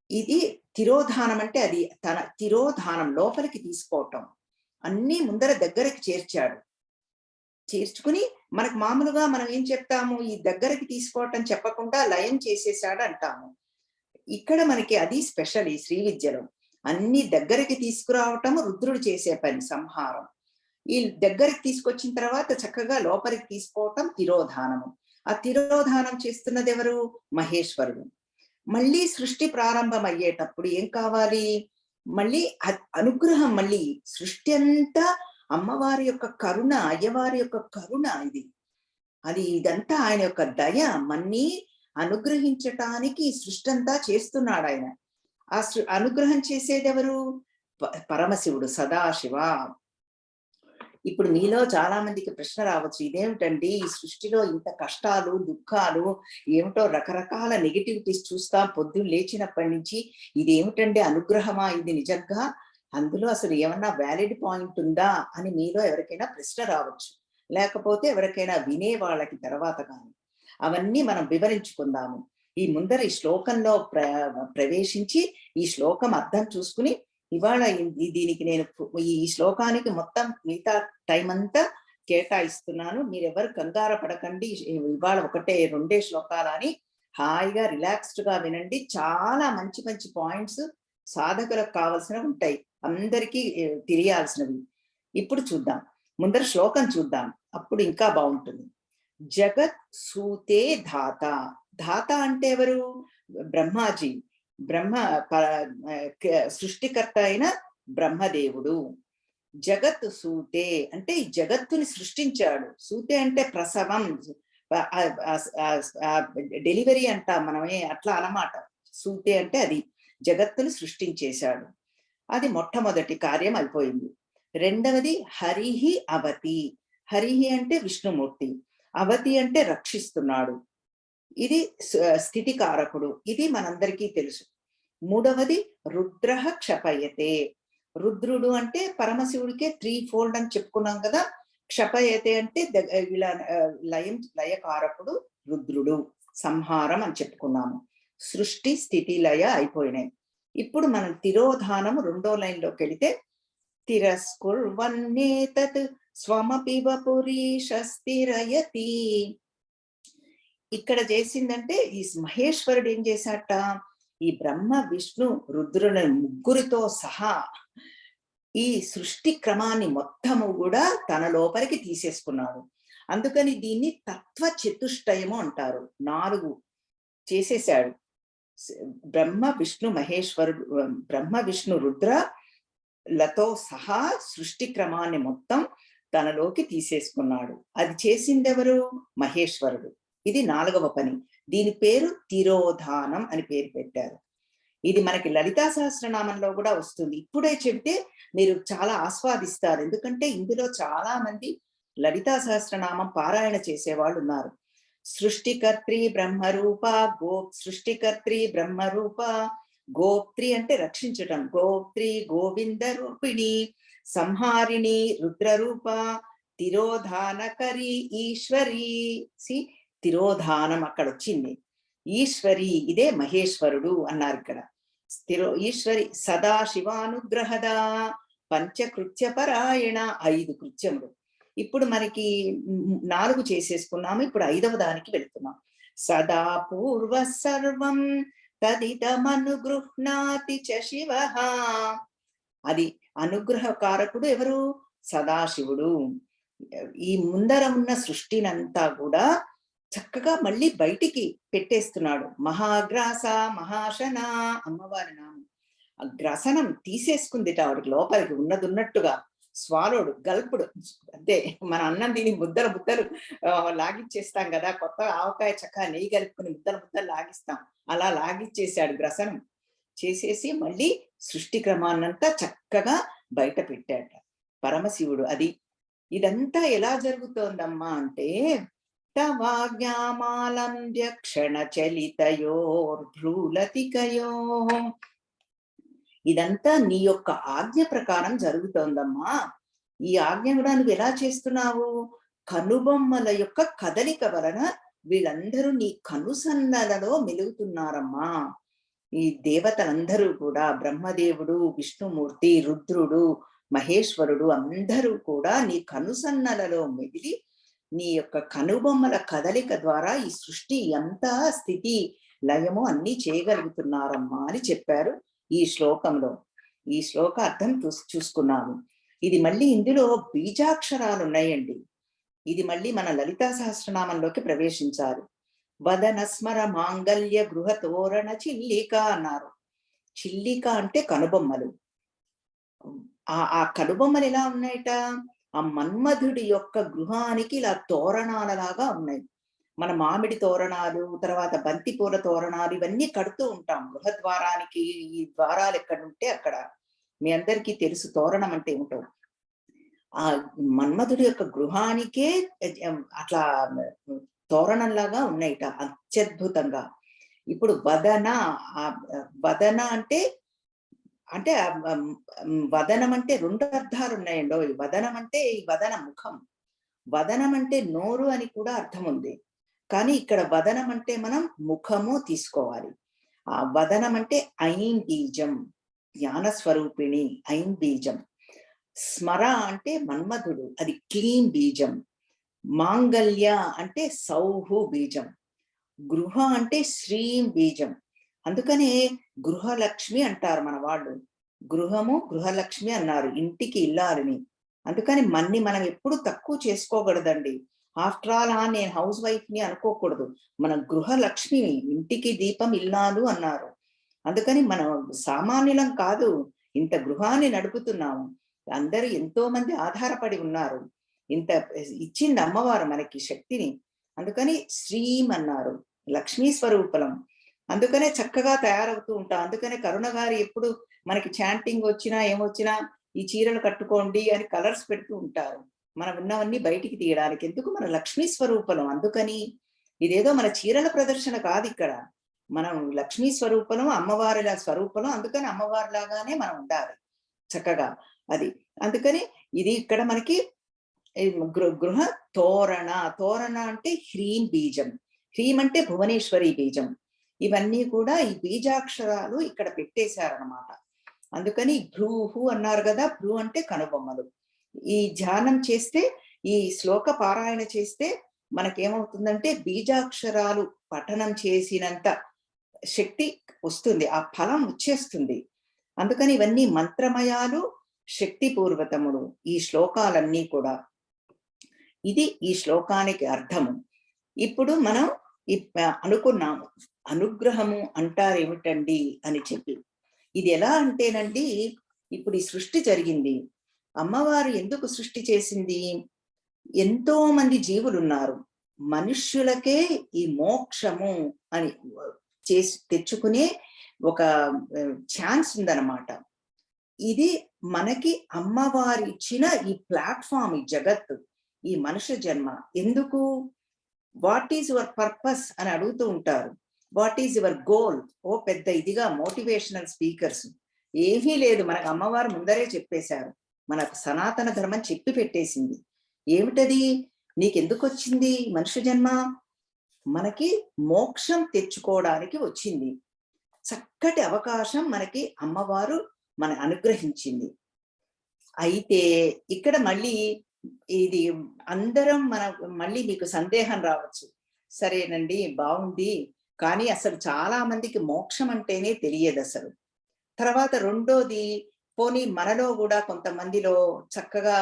ఇది తిరోధానం అంటే అది తన తిరోధానం, లోపలికి తీసుకోవటం. అన్నీ ముందర దగ్గరికి చేర్చాడు. చేర్చుకుని మనకు మామూలుగా మనం ఏం చెప్తాము? ఈ దగ్గరికి తీసుకోవటం చెప్పకుండా లయం చేసేసాడు అంటాము. ఇక్కడ మనకి అది స్పెషల్ ఈ శ్రీ విద్యలో. అన్ని దగ్గరికి తీసుకురావటం రుద్రుడు చేసే పని సంహారం. ఈ దగ్గరికి తీసుకొచ్చిన తర్వాత చక్కగా లోపలికి తీసుకోవటం తిరోధానము. ఆ తిరోధానం చేస్తున్నది ఎవరు? మహేశ్వరుడు. మళ్ళీ సృష్టి ప్రారంభం అయ్యేటప్పుడు ఏం కావాలి? మళ్ళీ అనుగ్రహం. మళ్ళీ సృష్టి అంతా అమ్మవారి యొక్క కరుణ, అయ్యవారి యొక్క కరుణ ఇది. అది ఇదంతా ఆయన యొక్క దయ. మన్ని అనుగ్రహించటానికి సృష్టి అంతా చేస్తున్నాడు ఆయన. ఆ అనుగ్రహం చేసేదెవరు? పరమశివుడు, సదాశివ. ఇప్పుడు మీలో చాలా మందికి ప్రశ్న రావచ్చు, ఇదేమిటండి ఈ సృష్టిలో ఇంత కష్టాలు, దుఃఖాలు, ఏమిటో రకరకాల నెగిటివిటీస్ చూస్తాం పొద్దున్న లేచినప్పటి నుంచి. ఇదేమిటండి అనుగ్రహమా ఇది నిజంగా? అందులో అసలు ఏమన్నా వ్యాలిడ్ పాయింట్ ఉందా అని మీలో ఎవరికైనా ప్రశ్న రావచ్చు. లేకపోతే ఎవరికైనా వినే వాళ్ళకి తర్వాత కానీ అవన్నీ మనం వివరించుకుందాము. ఈ ముందర ఈ శ్లోకంలో ప్రవేశించి ఈ శ్లోకం అర్థం చూసుకుని ఇవాళ దీనికి నేను ఈ శ్లోకానికి మొత్తం మిగతా టైం అంతా కేటాయిస్తున్నాను. మీరెవరు కంగారు పడకండి. ఇవాళ ఒకటే 2 శ్లోకాలు అని హాయిగా రిలాక్స్డ్ గా వినండి. చాలా మంచి మంచి పాయింట్స్ సాధకులకు కావాల్సినవి ఉంటాయి, అందరికీ తెలియాల్సినవి. ఇప్పుడు చూద్దాం, ముందర శ్లోకం చూద్దాం, అప్పుడు ఇంకా బాగుంటుంది. జగత్ సూతే ధాత. ధాత అంటే ఎవరు? బ్రహ్మాజీ. సృష్టికర్త అయిన బ్రహ్మదేవుడు. జగత్ సూతే అంటే ఈ జగత్తుని సృష్టించాడు. సూతే అంటే ప్రసవం, డెలివరీ అంటాం మనమే, అట్లా అన్నమాట. సూతే అంటే అది జగత్తుని సృష్టించేశాడు. అది మొట్టమొదటి కార్యం అయిపోయింది. రెండవది హరిహి అవతి. హరిహి అంటే విష్ణుమూర్తి, అవతి అంటే రక్షిస్తున్నాడు. ఇది స్థితికారకుడు, ఇది మనందరికీ తెలుసు. మూడవది రుద్రః క్షపయతే. రుద్రుడు అంటే పరమశివుడికే 3 ఫోల్డ్ అని చెప్పుకున్నాం కదా. క్షపయతే అంటే లయకారకుడు రుద్రుడు, సంహారం అని చెప్పుకున్నాము. సృష్టి స్థితి లయ అయిపోయినాయి. ఇప్పుడు మనం తిరోధానం 2వ లైన్లోకి వెళితే, తిరస్కుర్వన్నేతత్ స్వమపి వపురీష స్థిరయతి. ఇక్కడ చేసిందంటే ఈ మహేశ్వరుడు ఏం చేశాట, ఈ బ్రహ్మ విష్ణు రుద్రుని ముగ్గురితో సహా ఈ సృష్టి క్రమాన్ని మొత్తము కూడా తన లోపలికి తీసేసుకున్నాడు. అందుకని దీన్ని తత్వ చతుష్టయము అంటారు. 4 చేసేశాడు. బ్రహ్మ విష్ణు మహేశ్వరుడు, బ్రహ్మ విష్ణు రుద్ర లతో సహా సృష్టి క్రమాన్ని మొత్తం తనలోకి తీసేసుకున్నాడు. అది చేసిందెవరు? మహేశ్వరుడు. ఇది 4వ పని. దీని పేరు తిరోధానం అని పేరు పెట్టారు. ఇది మనకి లలితా సహస్రనామంలో కూడా వస్తుంది. ఇప్పుడే చెబితే మీరు చాలా ఆస్వాదిస్తారు, ఎందుకంటే ఇందులో చాలా మంది లలితా సహస్రనామం పారాయణ చేసేవాళ్ళు ఉన్నారు. సృష్టికర్త్రి బ్రహ్మరూప సృష్టికర్త్రి బ్రహ్మరూప, గోప్త్రి అంటే రక్షించటం, గోప్త్రి గోవింద రూపిణి, సంహారిణి రుద్రరూప, తిరోధానకరి ఈశ్వరి. తిరోధానం అక్కడ వచ్చింది. ఈశ్వరి ఇదే మహేశ్వరుడు అన్నారు ఇక్కడ. ఈశ్వరి సదాశివానుగ్రహద పంచకృత్య పరాయణ, 5 కృత్యములు. ఇప్పుడు మనకి 4 చేసేసుకున్నాము. ఇప్పుడు 5వ దానికి వెళుతున్నాం. సదా పూర్వ సర్వం తదిదమనుగృహ్ణాతి చ శివః. అది అనుగ్రహకారకుడు ఎవరు? సదాశివుడు. ఈ ముందర ఉన్న సృష్టినంతా కూడా చక్కగా మళ్ళీ బయటికి పెట్టేస్తున్నాడు. మహాగ్రాస మహాశన, అమ్మవారి నామం. గ్రసనం తీసేసుకుందిట ఆవిడకి లోపలికి, ఉన్నట్టుగా. స్వాలోడు, గల్పుడు, అంతే. మన అన్నం దీని ముద్దలు లాగిచ్చేస్తాం కదా, కొత్త ఆవకాయ చక్కగా నెయ్యి కలుపుకుని ముద్దలు లాగిస్తాం, అలా లాగిచ్చేసాడు. గ్రసనం చేసేసి మళ్ళీ సృష్టి క్రమాన్నంతా చక్కగా బయట పెట్టాట పరమశివుడు. అది ఇదంతా ఎలా జరుగుతోందమ్మా అంటే, తవాజ్ఞామాలంబ్య క్షణ చలితయోర్భ్రూలతికయో. ఇదంతా నీ యొక్క ఆజ్ఞ ప్రకారం జరుగుతోందమ్మా. ఈ ఆజ్ఞ కూడా నువ్వు ఎలా చేస్తున్నావు? కనుబొమ్మల యొక్క కదలిక వలన వీళ్ళందరూ నీ కనుసన్నలలో మెలుగుతున్నారమ్మా. ఈ దేవతలందరూ కూడా, బ్రహ్మదేవుడు, విష్ణుమూర్తి, రుద్రుడు, మహేశ్వరుడు అందరూ కూడా నీ కనుసన్నలలో మెదిలి నీ యొక్క కనుబొమ్మల కదలిక ద్వారా ఈ సృష్టి అంతా స్థితి లయము అన్నీ చేయగలుగుతున్నారమ్మా అని చెప్పారు ఈ శ్లోకంలో. ఈ శ్లోక అర్థం చూసుకున్నాము. ఇది మళ్ళీ ఇందులో బీజాక్షరాలు ఉన్నాయండి. ఇది మళ్ళీ మన లలితా సహస్రనామంలోకి ప్రవేశించారు. వదన స్మర మాంగళ్య గృహ తోరణ చిల్లిక అన్నారు. చిల్లిక అంటే కనుబొమ్మలు. ఆ కనుబొమ్మలు ఎలా ఉన్నాయట? ఆ మన్మధుడి యొక్క గృహానికి ఇలా తోరణాలలాగా ఉన్నాయి. మన మామిడి తోరణాలు, తర్వాత బంతిపూల తోరణాలు ఇవన్నీ కడుతూ ఉంటాం. గృహద్వారానికి ఈ ద్వారాలు ఎక్కడ ఉంటే అక్కడ. మీ అందరికీ తెలుసు తోరణం అంటే ఏమిటో. ఆ మన్మధుడి యొక్క గృహానికే అట్లా తోరణంలాగా ఉన్నాయిట అత్యద్భుతంగా. ఇప్పుడు వదన, వదన అంటే అంటే వదనం అంటే 2 అర్థాలు ఉన్నాయండో. వదనం అంటే ఈ వదన ముఖం, వదనం అంటే నోరు అని కూడా అర్థం ఉంది. కానీ ఇక్కడ వదనం అంటే మనం ముఖము తీసుకోవాలి. ఆ వదనం అంటే ఐం బీజం, జ్ఞాన స్వరూపిణి ఐం బీజం. స్మర అంటే మన్మధుడు, అది క్లీం బీజం. మాంగళ్య అంటే సౌహు బీజం. గృహ అంటే శ్రీం బీజం. అందుకనే గృహలక్ష్మి అంటారు మన వాళ్ళు. గృహము గృహలక్ష్మి అన్నారు, ఇంటికి ఇల్లాలని. అందుకని మనం ఎప్పుడు తక్కువ చేసుకోకూడదండి. ఆఫ్టర్ ఆల్ నేను హౌస్ వైఫ్ ని అనుకోకూడదు. మన గృహలక్ష్మి, ఇంటికి దీపం ఇల్లాలు అన్నారు. అందుకని మనం సామాన్యులం కాదు, ఇంత గృహాన్ని నడుపుతున్నాము. అందరూ ఎంతో మంది ఆధారపడి ఉన్నారు. ఇంత ఇచ్చింది అమ్మవారు మనకి శక్తిని. అందుకని శ్రీం అన్నారు, లక్ష్మీ స్వరూపలం. అందుకనే చక్కగా తయారవుతూ ఉంటాం. అందుకనే కరుణ గారు ఎప్పుడు మనకి చాంటింగ్ వచ్చినా ఏమొచ్చినా ఈ చీరలు కట్టుకోండి అని కలర్స్ పెడుతూ ఉంటారు. మనం ఉన్నవన్నీ బయటికి తీయడానికి. ఎందుకు? మన లక్ష్మీ స్వరూపలం. అందుకని ఇదేదో మన చీరల ప్రదర్శన కాదు ఇక్కడ. మనం లక్ష్మీ స్వరూపం, అమ్మవారిలా స్వరూపం. అందుకని అమ్మవారి లాగానే మనం ఉండాలి చక్కగా. అది అందుకని ఇది ఇక్కడ మనకి గృహ తోరణ. తోరణ అంటే హ్రీం బీజం. హ్రీం అంటే భువనేశ్వరి బీజం. ఇవన్నీ కూడా ఈ బీజాక్షరాలు ఇక్కడ పెట్టేశారనమాట. అందుకని భ్రూహు అన్నారు కదా. భ్రూ అంటే కనుబొమ్మలు. ఈ ధ్యానం చేస్తే, ఈ శ్లోక పారాయణ చేస్తే మనకేమవుతుందంటే బీజాక్షరాలు పఠనం చేసినంత శక్తి వస్తుంది, ఆ ఫలం వచ్చేస్తుంది. అందుకని ఇవన్నీ మంత్రమయాలు, శక్తిపూర్వకములు ఈ శ్లోకాలన్నీ కూడా. ఇది ఈ శ్లోకానికి అర్థము. ఇప్పుడు మనం అనుకున్నాము అనుగ్రహము అంటారేమిటండి అని చెప్పి. ఇది ఎలా అంటేనండి, ఇప్పుడు ఈ సృష్టి జరిగింది, అమ్మవారు ఎందుకు సృష్టి చేసింది? ఎంతో మంది జీవులున్నారు. మనుష్యులకే ఈ మోక్షము అని చేసి తెచ్చుకునే ఒక ఛాన్స్ ఉందన్నమాట. ఇది మనకి అమ్మవారు ఇచ్చిన ఈ ప్లాట్ఫామ్, ఈ జగత్తు, ఈ మనుష్య జన్మ. ఎందుకు? వాట్ ఈజ్ యువర్ పర్పస్ అని అడుగుతూ ఉంటారు. What is your goal? ఓ పెద్ద ఇదిగా మోటివేషనల్ స్పీకర్స్. ఏమీ లేదు, మనకు అమ్మవారు ముందరే చెప్పేశారు. మనకు సనాతన ధర్మం చెప్పి పెట్టేసింది. ఏమిటది? నీకెందుకు వచ్చింది మనుష్య జన్మ? మనకి మోక్షం తెచ్చుకోవడానికి వచ్చింది. చక్కటి అవకాశం మనకి అమ్మవారు మన అనుగ్రహించింది. అయితే ఇక్కడ మళ్ళీ ఇది అందరం మళ్ళీ మీకు సందేహం రావచ్చు. సరేనండి, బాగుంది, కానీ అసలు చాలా మందికి మోక్షం అంటేనే తెలియదు అసలు. తర్వాత రెండోది, పోనీ మనలో కూడా కొంతమందిలో చక్కగా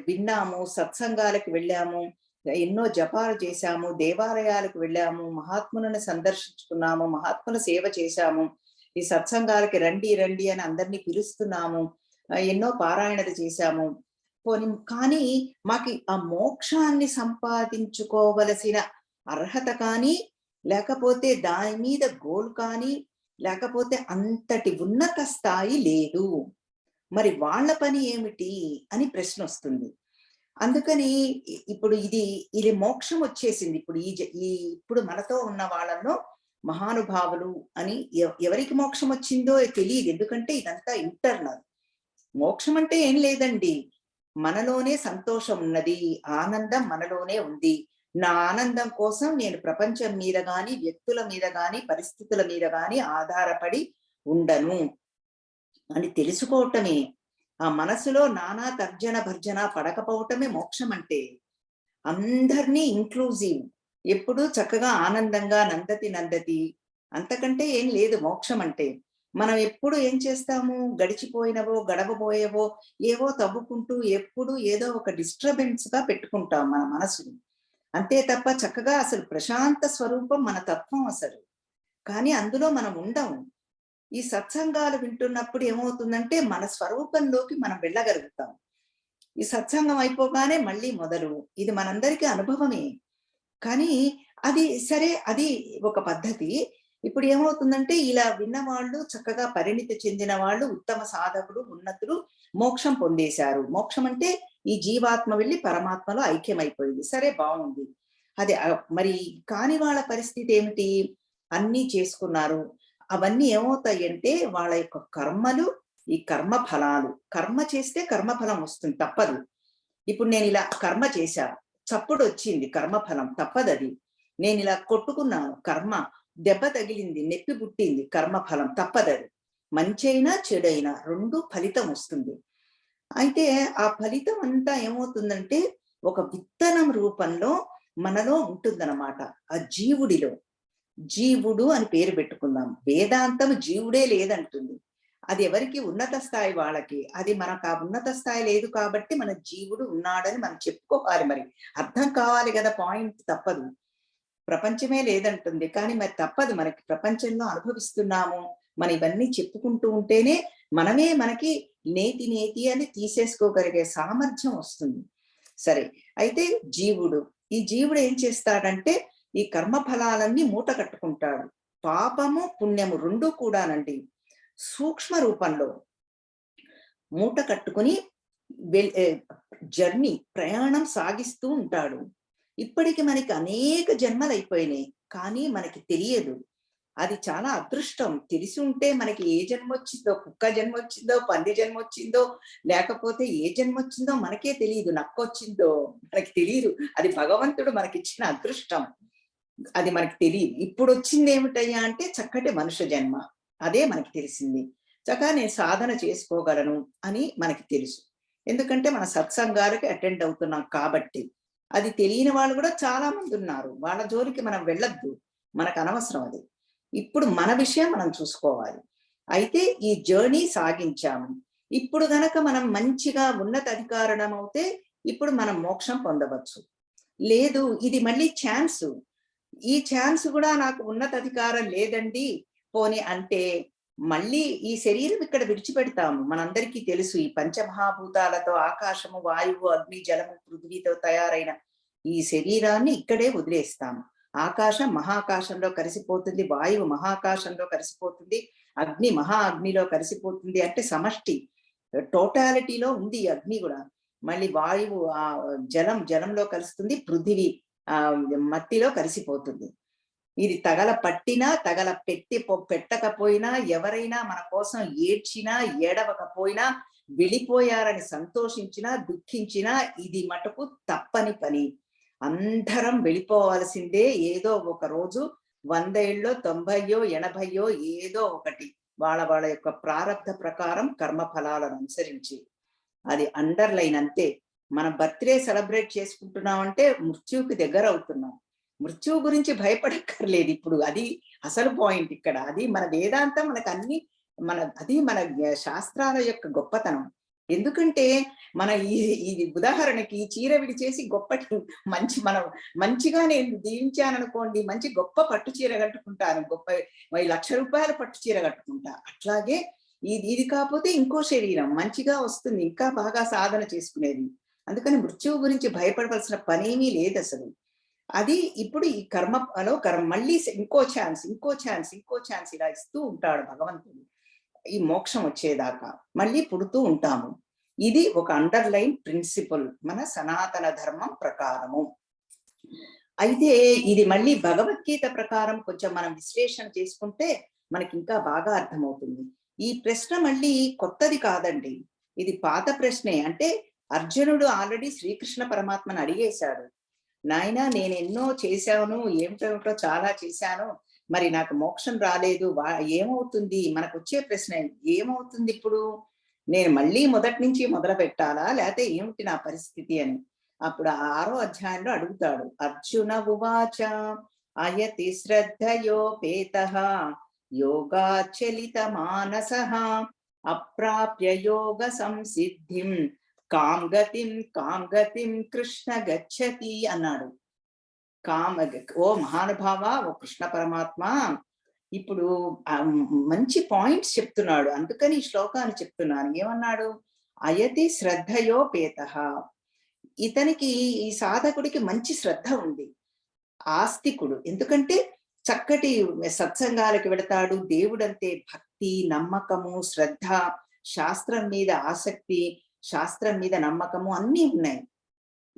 విన్నాము, సత్సంగాలకు వెళ్ళాము, ఎన్నో జపాలు చేశాము, దేవాలయాలకు వెళ్ళాము, మహాత్ములను సందర్శించుకున్నాము, మహాత్ముల సేవ చేశాము, ఈ సత్సంగాలకి రండి రండి అని అందరినీ పిలుస్తున్నాము, ఎన్నో పారాయణలు చేశాము. పోనీ కానీ మాకు ఆ మోక్షాన్ని సంపాదించుకోవలసిన అర్హత కానీ, లేకపోతే దాని మీద గోల్ కానీ, లేకపోతే అంతటి ఉన్నత స్థాయి లేదు. మరి వాళ్ళ పని ఏమిటి అని ప్రశ్న వస్తుంది. అందుకని ఇప్పుడు ఇది మోక్షం వచ్చేసింది. ఇప్పుడు ఇప్పుడు మనతో ఉన్న వాళ్ళలో మహానుభావులు అని ఎవరికి మోక్షం వచ్చిందో తెలియదు. ఎందుకంటే ఇదంతా ఇంటర్నల్. మోక్షం అంటే ఏం లేదండి, మనలోనే సంతోషం ఉన్నది, ఆనందం మనలోనే ఉంది. నా ఆనందం కోసం నేను ప్రపంచం మీద గాని, వ్యక్తుల మీద గాని, పరిస్థితుల మీద గాని ఆధారపడి ఉండను అని తెలుసుకోవటమే. ఆ మనసులో నానా తర్జన భర్జన పడకపోవటమే మోక్షం అంటే. అందరినీ ఇంక్లూజివ్, ఎప్పుడూ చక్కగా ఆనందంగా నందతి నందతి. అంతకంటే ఏం లేదు మోక్షం అంటే. మనం ఎప్పుడు ఏం చేస్తాము? గడిచిపోయినవో, గడవబోయేవో ఏవో తవ్వుకుంటూ ఎప్పుడు ఏదో ఒక డిస్టర్బెన్స్‌గా పెట్టుకుంటాం మన మనసుని. అంతే తప్ప చక్కగా అసలు ప్రశాంత స్వరూపం మన తత్వం అసలు. కానీ అందులో మనం ఉండం. ఈ సత్సంగాలు వింటున్నప్పుడు ఏమవుతుందంటే మన స్వరూపంలోకి మనం వెళ్ళగలుగుతాం. ఈ సత్సంగం అయిపోగానే మళ్ళీ మొదలు. ఇది మనందరికీ అనుభవమే. కానీ అది సరే అది ఒక పద్ధతి. ఇప్పుడు ఏమవుతుందంటే ఇలా విన్నవాళ్ళు చక్కగా పరిణితి చెందిన వాళ్ళు, ఉత్తమ సాధకులు, ఉన్నతులు మోక్షం పొందేశారు. మోక్షం అంటే ఈ జీవాత్మ వెళ్లి పరమాత్మలో ఐక్యమైపోయింది. సరే బావుంది. అది మరి కాని వాళ్ళ పరిస్థితి ఏమిటి? అన్నీ చేసుకున్నారు. అవన్నీ ఏమవుతాయంటే వాళ్ళ యొక్క కర్మలు, ఈ కర్మ ఫలాలు. కర్మ చేస్తే కర్మఫలం వస్తుంది తప్పదు. ఇప్పుడు నేనిలా కర్మ చేశా. చప్పుడొచ్చింది కర్మఫలం తప్పదది. నేనిలా కొట్టుకున్నాను కర్మ. దెబ్బ తగిలింది, నొప్పి పుట్టింది కర్మఫలం తప్పదది. మంచైనా, చెడైనా 2 ఫలితం వస్తుంది. అయితే ఆ ఫలితం అంతా ఏమవుతుందంటే ఒక విత్తనం రూపంలో మనలో ఉంటుందన్నమాట. ఆ జీవుడిలో. జీవుడు అని పేరు పెట్టుకుందాం. వేదాంతం జీవుడే లేదంటుంది. అది ఎవరికి ఉన్నత స్థాయి వాళ్ళకి. అది మనకు ఆ ఉన్నత స్థాయి లేదు కాబట్టి మన జీవుడు ఉన్నాడని మనం చెప్పుకోవాలి మరి. అర్థం కావాలి గదా! పాయింట్ తప్పదు. ప్రపంచమే లేదంటుంది. కానీ మరి తప్పదు మనకి. ప్రపంచంలో అనుభవిస్తున్నాము. మనం ఇవన్నీ చెప్పుకుంటూ ఉంటేనే మనమే మనకి నేతి నేతి అని తీసేసుకోగలిగే సామర్థ్యం వస్తుంది. సరే. అయితే జీవుడు. ఈ జీవుడు ఏం చేస్తాడంటే ఈ కర్మ ఫలాలన్నీ మూట కట్టుకుంటాడు. పాపము, పుణ్యము 2 కూడానండి. సూక్ష్మ రూపంలో మూట కట్టుకొని జర్నీ ప్రయాణం సాగిస్తూ ఉంటాడు. ఇప్పటికి మనకి అనేక జన్మలయిపోయినాయి. కానీ మనకి తెలియదు. అది చాలా అదృష్టం. తెలిసి ఉంటే మనకి ఏ జన్మొచ్చిందో, కుక్క జన్మొచ్చిందో, పంది జన్మొచ్చిందో, లేకపోతే ఏ జన్మొచ్చిందో మనకే తెలీదు. నక్కొచ్చిందో మనకి తెలీదు. అది భగవంతుడు మనకిచ్చిన అదృష్టం. అది మనకి తెలీదు. ఇప్పుడొచ్చిందేమిటయ్యా అంటే చక్కటి మనుష్య జన్మ. అదే మనకి తెలిసింది. చక్కగా నేను సాధన చేసుకోగలను అని మనకి తెలుసు. ఎందుకంటే మన సత్సంగాలకి అటెండ్ అవుతున్నాం కాబట్టి. అది తెలియని వాళ్ళు కూడా చాలా మందున్నారు. వాళ్ళ జోలికి మనం వెళ్ళొద్దు. మనకనవసరం అది. ఇప్పుడు మన విషయం మనం చూసుకోవాలి. అయితే ఈ జర్నీ సాగించాము. ఇప్పుడు గనక మనం మంచిగా ఉన్నతాధికారణమవుతే ఇప్పుడు మనం మోక్షం పొందవచ్చు. లేదు ఇది మళ్ళీ ఛాన్సు. ఈ ఛాన్స్ గూడా నాకు ఉన్నతాధికారం లేదండి పోనీ అంటే, మళ్ళీ ఈ శరీరం ఇక్కడ విడిచిపెడతాము. మనందరికీ తెలుసు ఈ పంచమహాభూతాలతో ఆకాశము, వాయువు, అగ్ని, జలము, పృథివీతో తయారైన ఈ శరీరాన్ని ఇక్కడే వదిలేస్తాము. ఆకాశం మహాకాశంలో కలిసిపోతుంది. వాయువు మహాకాశంలో కలిసిపోతుంది. అగ్ని మహా అగ్నిలో కలిసిపోతుంది. అంటే సమష్టి. టోటాలిటీలో ఉంది ఈ అగ్ని గూడా. మళ్ళీ వాయువు జలం జలంలో కలుస్తుంది. పృథివీ మట్టిలో కలిసిపోతుంది. ఇది తగల పట్టినా, తగల పెట్టకపోయినా, ఎవరైనా మన కోసం ఏడ్చినా, ఏడవకపోయినా, వెళ్ళిపోయారని సంతోషించినా, దుఃఖించినా ఇది మటుకు తప్పని పని. అందరం వెళ్ళిపోవాల్సిందే ఏదో ఒక రోజు. 100 ఏళ్ళో, 90 80 ఏదో ఒకటి. వాళ్ళ వాళ్ళ యొక్క ప్రారబ్ధ ప్రకారం కర్మ ఫలాలను అనుసరించి. అది అండర్‌లైన్ అంతే. మనం బర్త్‌డే సెలబ్రేట్ చేసుకుంటున్నామంటే మృత్యువుకి దగ్గరవుతున్నాం. మృత్యువు గురించి భయపడక్కర్లేదు ఇప్పుడు. అది అసలు పాయింట్ ఇక్కడ. అది మన వేదాంతం మనకన్నీ అది మన శాస్త్రాల యొక్క గొప్పతనం. ఎందుకంటే మన ఇది ఉదాహరణకి ఈ చీర విడిచేసి మంచి మనం మంచిగా నేను దీవించాననుకోండి, మంచి గొప్ప పట్టు చీర కట్టుకుంటాను. గొప్ప ₹1,00,000 పట్టు చీర కట్టుకుంటా. అట్లాగే ఇది కాపోతే ఇంకో శరీరం మంచిగా వస్తుంది. ఇంకా బాగా సాధన చేసుకునేది. అందుకని మృత్యువు గురించి భయపడవలసిన పనేమీ లేదసలు. అది ఇప్పుడు ఈ మళ్ళీ ఇంకో ఛాన్స్, ఇంకో ఛాన్స్, ఇంకో ఛాన్స్ ఇలా ఇస్తూ ఉంటాడు భగవంతుడు. ఈ మోక్షం వచ్చేదాకా. మళ్ళీ పుడుతూ ఉంటాము. ఇది ఒక అండర్‌లైన్ ప్రిన్సిపల్ మన సనాతన ధర్మం ప్రకారము. అయితే ఇది మళ్ళీ భగవద్గీత ప్రకారం కొంచెం మనం విశ్లేషణ చేసుకుంటే మనకింకా బాగా అర్థమవుతుంది. ఈ ప్రశ్న మళ్ళీ కొత్తది కాదండి. ఇది పాత ప్రశ్నే. అంటే అర్జునుడు ఆల్రెడీ శ్రీకృష్ణ పరమాత్మను అడిగేశాడు. నాయనా నేనెన్నో చేశాను. ఏమిటేమిటో చాలా చేశాను. మరి నాకు మోక్షం రాలేదు. ఏమవుతుంది? మనకొచ్చే ప్రశ్న ఏమవుతుందిప్పుడు? నేను మళ్ళీ మొదటి నుంచి మొదలుపెట్టాలా? లేతే ఏమిటి నా పరిస్థితి అని. అప్పుడు 6వ అధ్యాయంలో అడుగుతాడు. అర్జున ఉవాచ అయతి శ్రద్ధయోపేతః యోగాచలిత మానసః అప్రాప్య యోగ సంసిద్ధిం కాం గతిం కృష్ణ గచ్చతి అన్నాడు. ఓ మహానుభావ, ఓ కృష్ణ పరమాత్మ, ఇప్పుడు మంచి పాయింట్స్ చెప్తున్నాడు. అందుకని ఈ శ్లోకాన్ని చెప్తున్నాను. ఏమన్నాడు? అయతి శ్రద్ధయోపేతః. ఇతనికి, ఈ సాధకుడికి మంచి శ్రద్ధ ఉంది, ఆస్తికుడు. ఎందుకంటే చక్కటి సత్సంగాలకు వెళతాడు. దేవుడంటే భక్తి, నమ్మకము, శ్రద్ధ, శాస్త్రం మీద ఆసక్తి, శాస్త్రం మీద నమ్మకము అన్నీ ఉన్నాయి.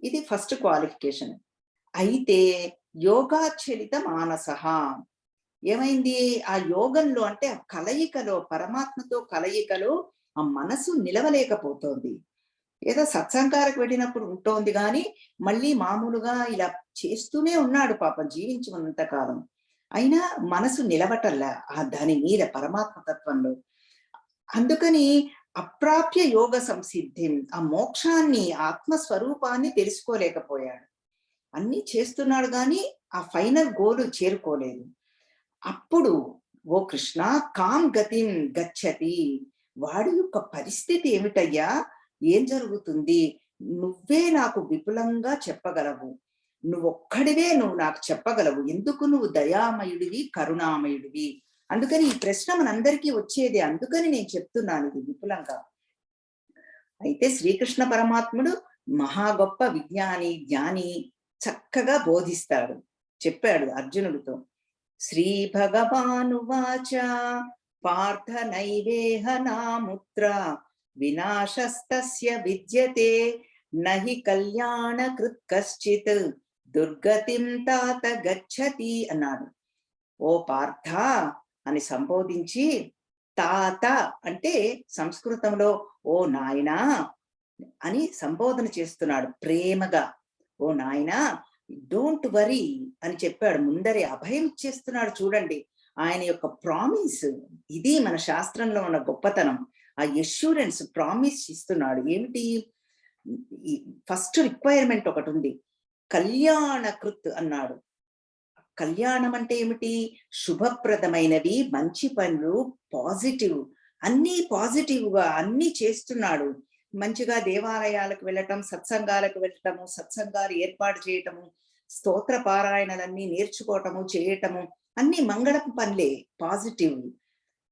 ఇది ఫస్ట్ క్వాలిఫికేషన్. అయితే యోగాచలిత మానసః, ఏమైంది? ఆ యోగంలో అంటే ఆ కలయికలో, పరమాత్మతో కలయికలో ఆ మనసు నిలవలేకపోతోంది. ఏదో సత్సంగాలకు వెళ్ళినప్పుడు ఉంటోంది కానీ మళ్ళీ మామూలుగా ఇలా చేస్తూనే ఉన్నాడు పాపం జీవించినంత కాలం. అయినా మనసు నిలవటల్లా దాని మీద పరమాత్మ తత్వంలో. అందుకని అప్రాప్య యోగ సంసిద్ధిం, ఆ మోక్షాన్ని, ఆత్మస్వరూపాన్ని తెలుసుకోలేకపోయాడు. అన్నీ చేస్తున్నాడు కానీ ఆ ఫైనల్ గోలు చేరుకోలేదు. అప్పుడు ఓ కృష్ణ కాం గతిం గచ్చతి, వాడి యొక్క పరిస్థితి ఏమిటయ్యా? ఏం జరుగుతుంది? నువ్వే నాకు విపులంగా చెప్పగలవు, నువ్వొక్కడివే నువ్వు నాకు చెప్పగలవు. ఎందుకు? నువ్వు దయామయుడివి, కరుణామయుడివి. అందుకని ఈ ప్రశ్న మనందరికీ వచ్చేది. అందుకని నేను చెప్తున్నాను ఇది విపులంగా. అయితే శ్రీకృష్ణ పరమాత్ముడు మహా గొప్ప విజ్ఞాని, జ్ఞాని, చక్కగా బోధిస్తాడు. చెప్పాడు అర్జునుడితో. శ్రీ భగవానువాచ పార్థ నైవేహ నాముత్ర వినాశస్తస్య విద్యతే నహి కళ్యాణ కృత్ కశ్చిత్ దుర్గతిం తాత గచ్చతి అన్నాడు. ఓ పార్థ అని సంబోధించి, తాత అంటే సంస్కృతంలో ఓ నాయనా అని సంబోధన చేస్తున్నాడు ప్రేమగా. ఓ నాయనా, డోంట్ వరీ అని చెప్పాడు. ముందరే అభయం ఇచ్చేస్తున్నాడు. చూడండి ఆయన యొక్క ప్రామిస్. ఇది మన శాస్త్రంలో ఉన్న గొప్పతనం. ఆ ఎష్యూరెన్స్, ప్రామిస్ ఇస్తున్నాడు. ఏమిటి? ఫస్ట్ రిక్వైర్మెంట్ ఒకటి ఉంది, కళ్యాణ కృత్ అన్నాడు. కళ్యాణం అంటే ఏమిటి? శుభప్రదమైనవి, మంచి పనులు, పాజిటివ్, అన్నీ పాజిటివ్ గా అన్నీ చేస్తున్నాడు. మంచిగా దేవాలయాలకు వెళ్ళటం, సత్సంగాలకు వెళ్ళటము, సత్సంగాలు ఏర్పాటు చేయటము, స్తోత్ర పారాయణలన్నీ నేర్చుకోవటము, చేయటము, అన్ని మంగళం పనులే, పాజిటివ్.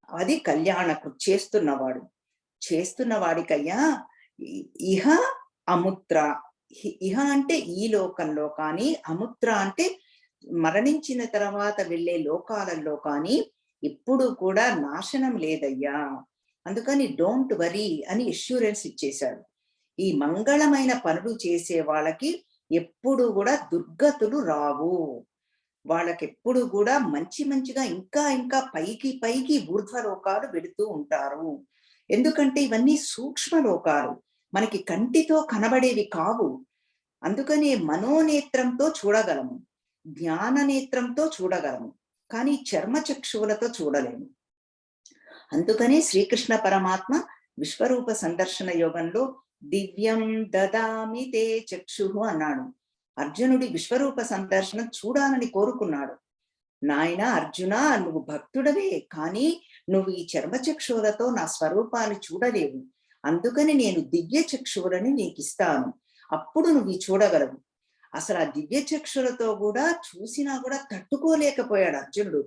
అది కళ్యాణ చేస్తున్నవాడు. చేస్తున్నవాడికయ్యా ఇహ అముత్ర. ఇహ అంటే ఈ లోకంలో కానీ, అముత్ర అంటే మరణించిన తర్వాత వెళ్ళే లోకాలలో కానీ ఎప్పుడు కూడా నాశనం లేదయ్యా. అందుకని డోంట్ వరీ అని అష్యూరెన్స్ ఇచ్చేశాడు. ఈ మంగళమైన పనులు చేసే వాళ్ళకి ఎప్పుడు కూడా దుర్గతులు రావు. వాళ్ళకెప్పుడు కూడా మంచి మంచిగా ఇంకా ఇంకా పైకి పైకి ఊర్ధ్వలోకాలు వెడుతూ ఉంటారు. ఎందుకంటే ఇవన్నీ సూక్ష్మ లోకాలు, మనకి కంటితో కనబడేవి కావు. అందుకని మనోనేత్రంతో చూడగలము, జ్ఞాన నేత్రంతో చూడగలము, కానీ చర్మచక్షువులతో చూడలేము. అందుకనే శ్రీకృష్ణ పరమాత్మ విశ్వరూప సందర్శన యోగంలో దివ్యం దదామి తే చక్షు అన్నాడు. అర్జునుడి విశ్వరూప సందర్శనం చూడాలని కోరుకున్నాడు. నాయన అర్జున, నువ్వు భక్తుడవే, కానీ నువ్వు ఈ చర్మచక్షువులతో నా స్వరూపాన్ని చూడలేవు. అందుకని నేను దివ్య చక్షువులని నీకు ఇస్తాను. అప్పుడు నువ్వు చూడగలవు. అసలు ఆ దివ్య చక్షులతో కూడా చూసినా కూడా తట్టుకోలేకపోయాడు అర్జునుడు.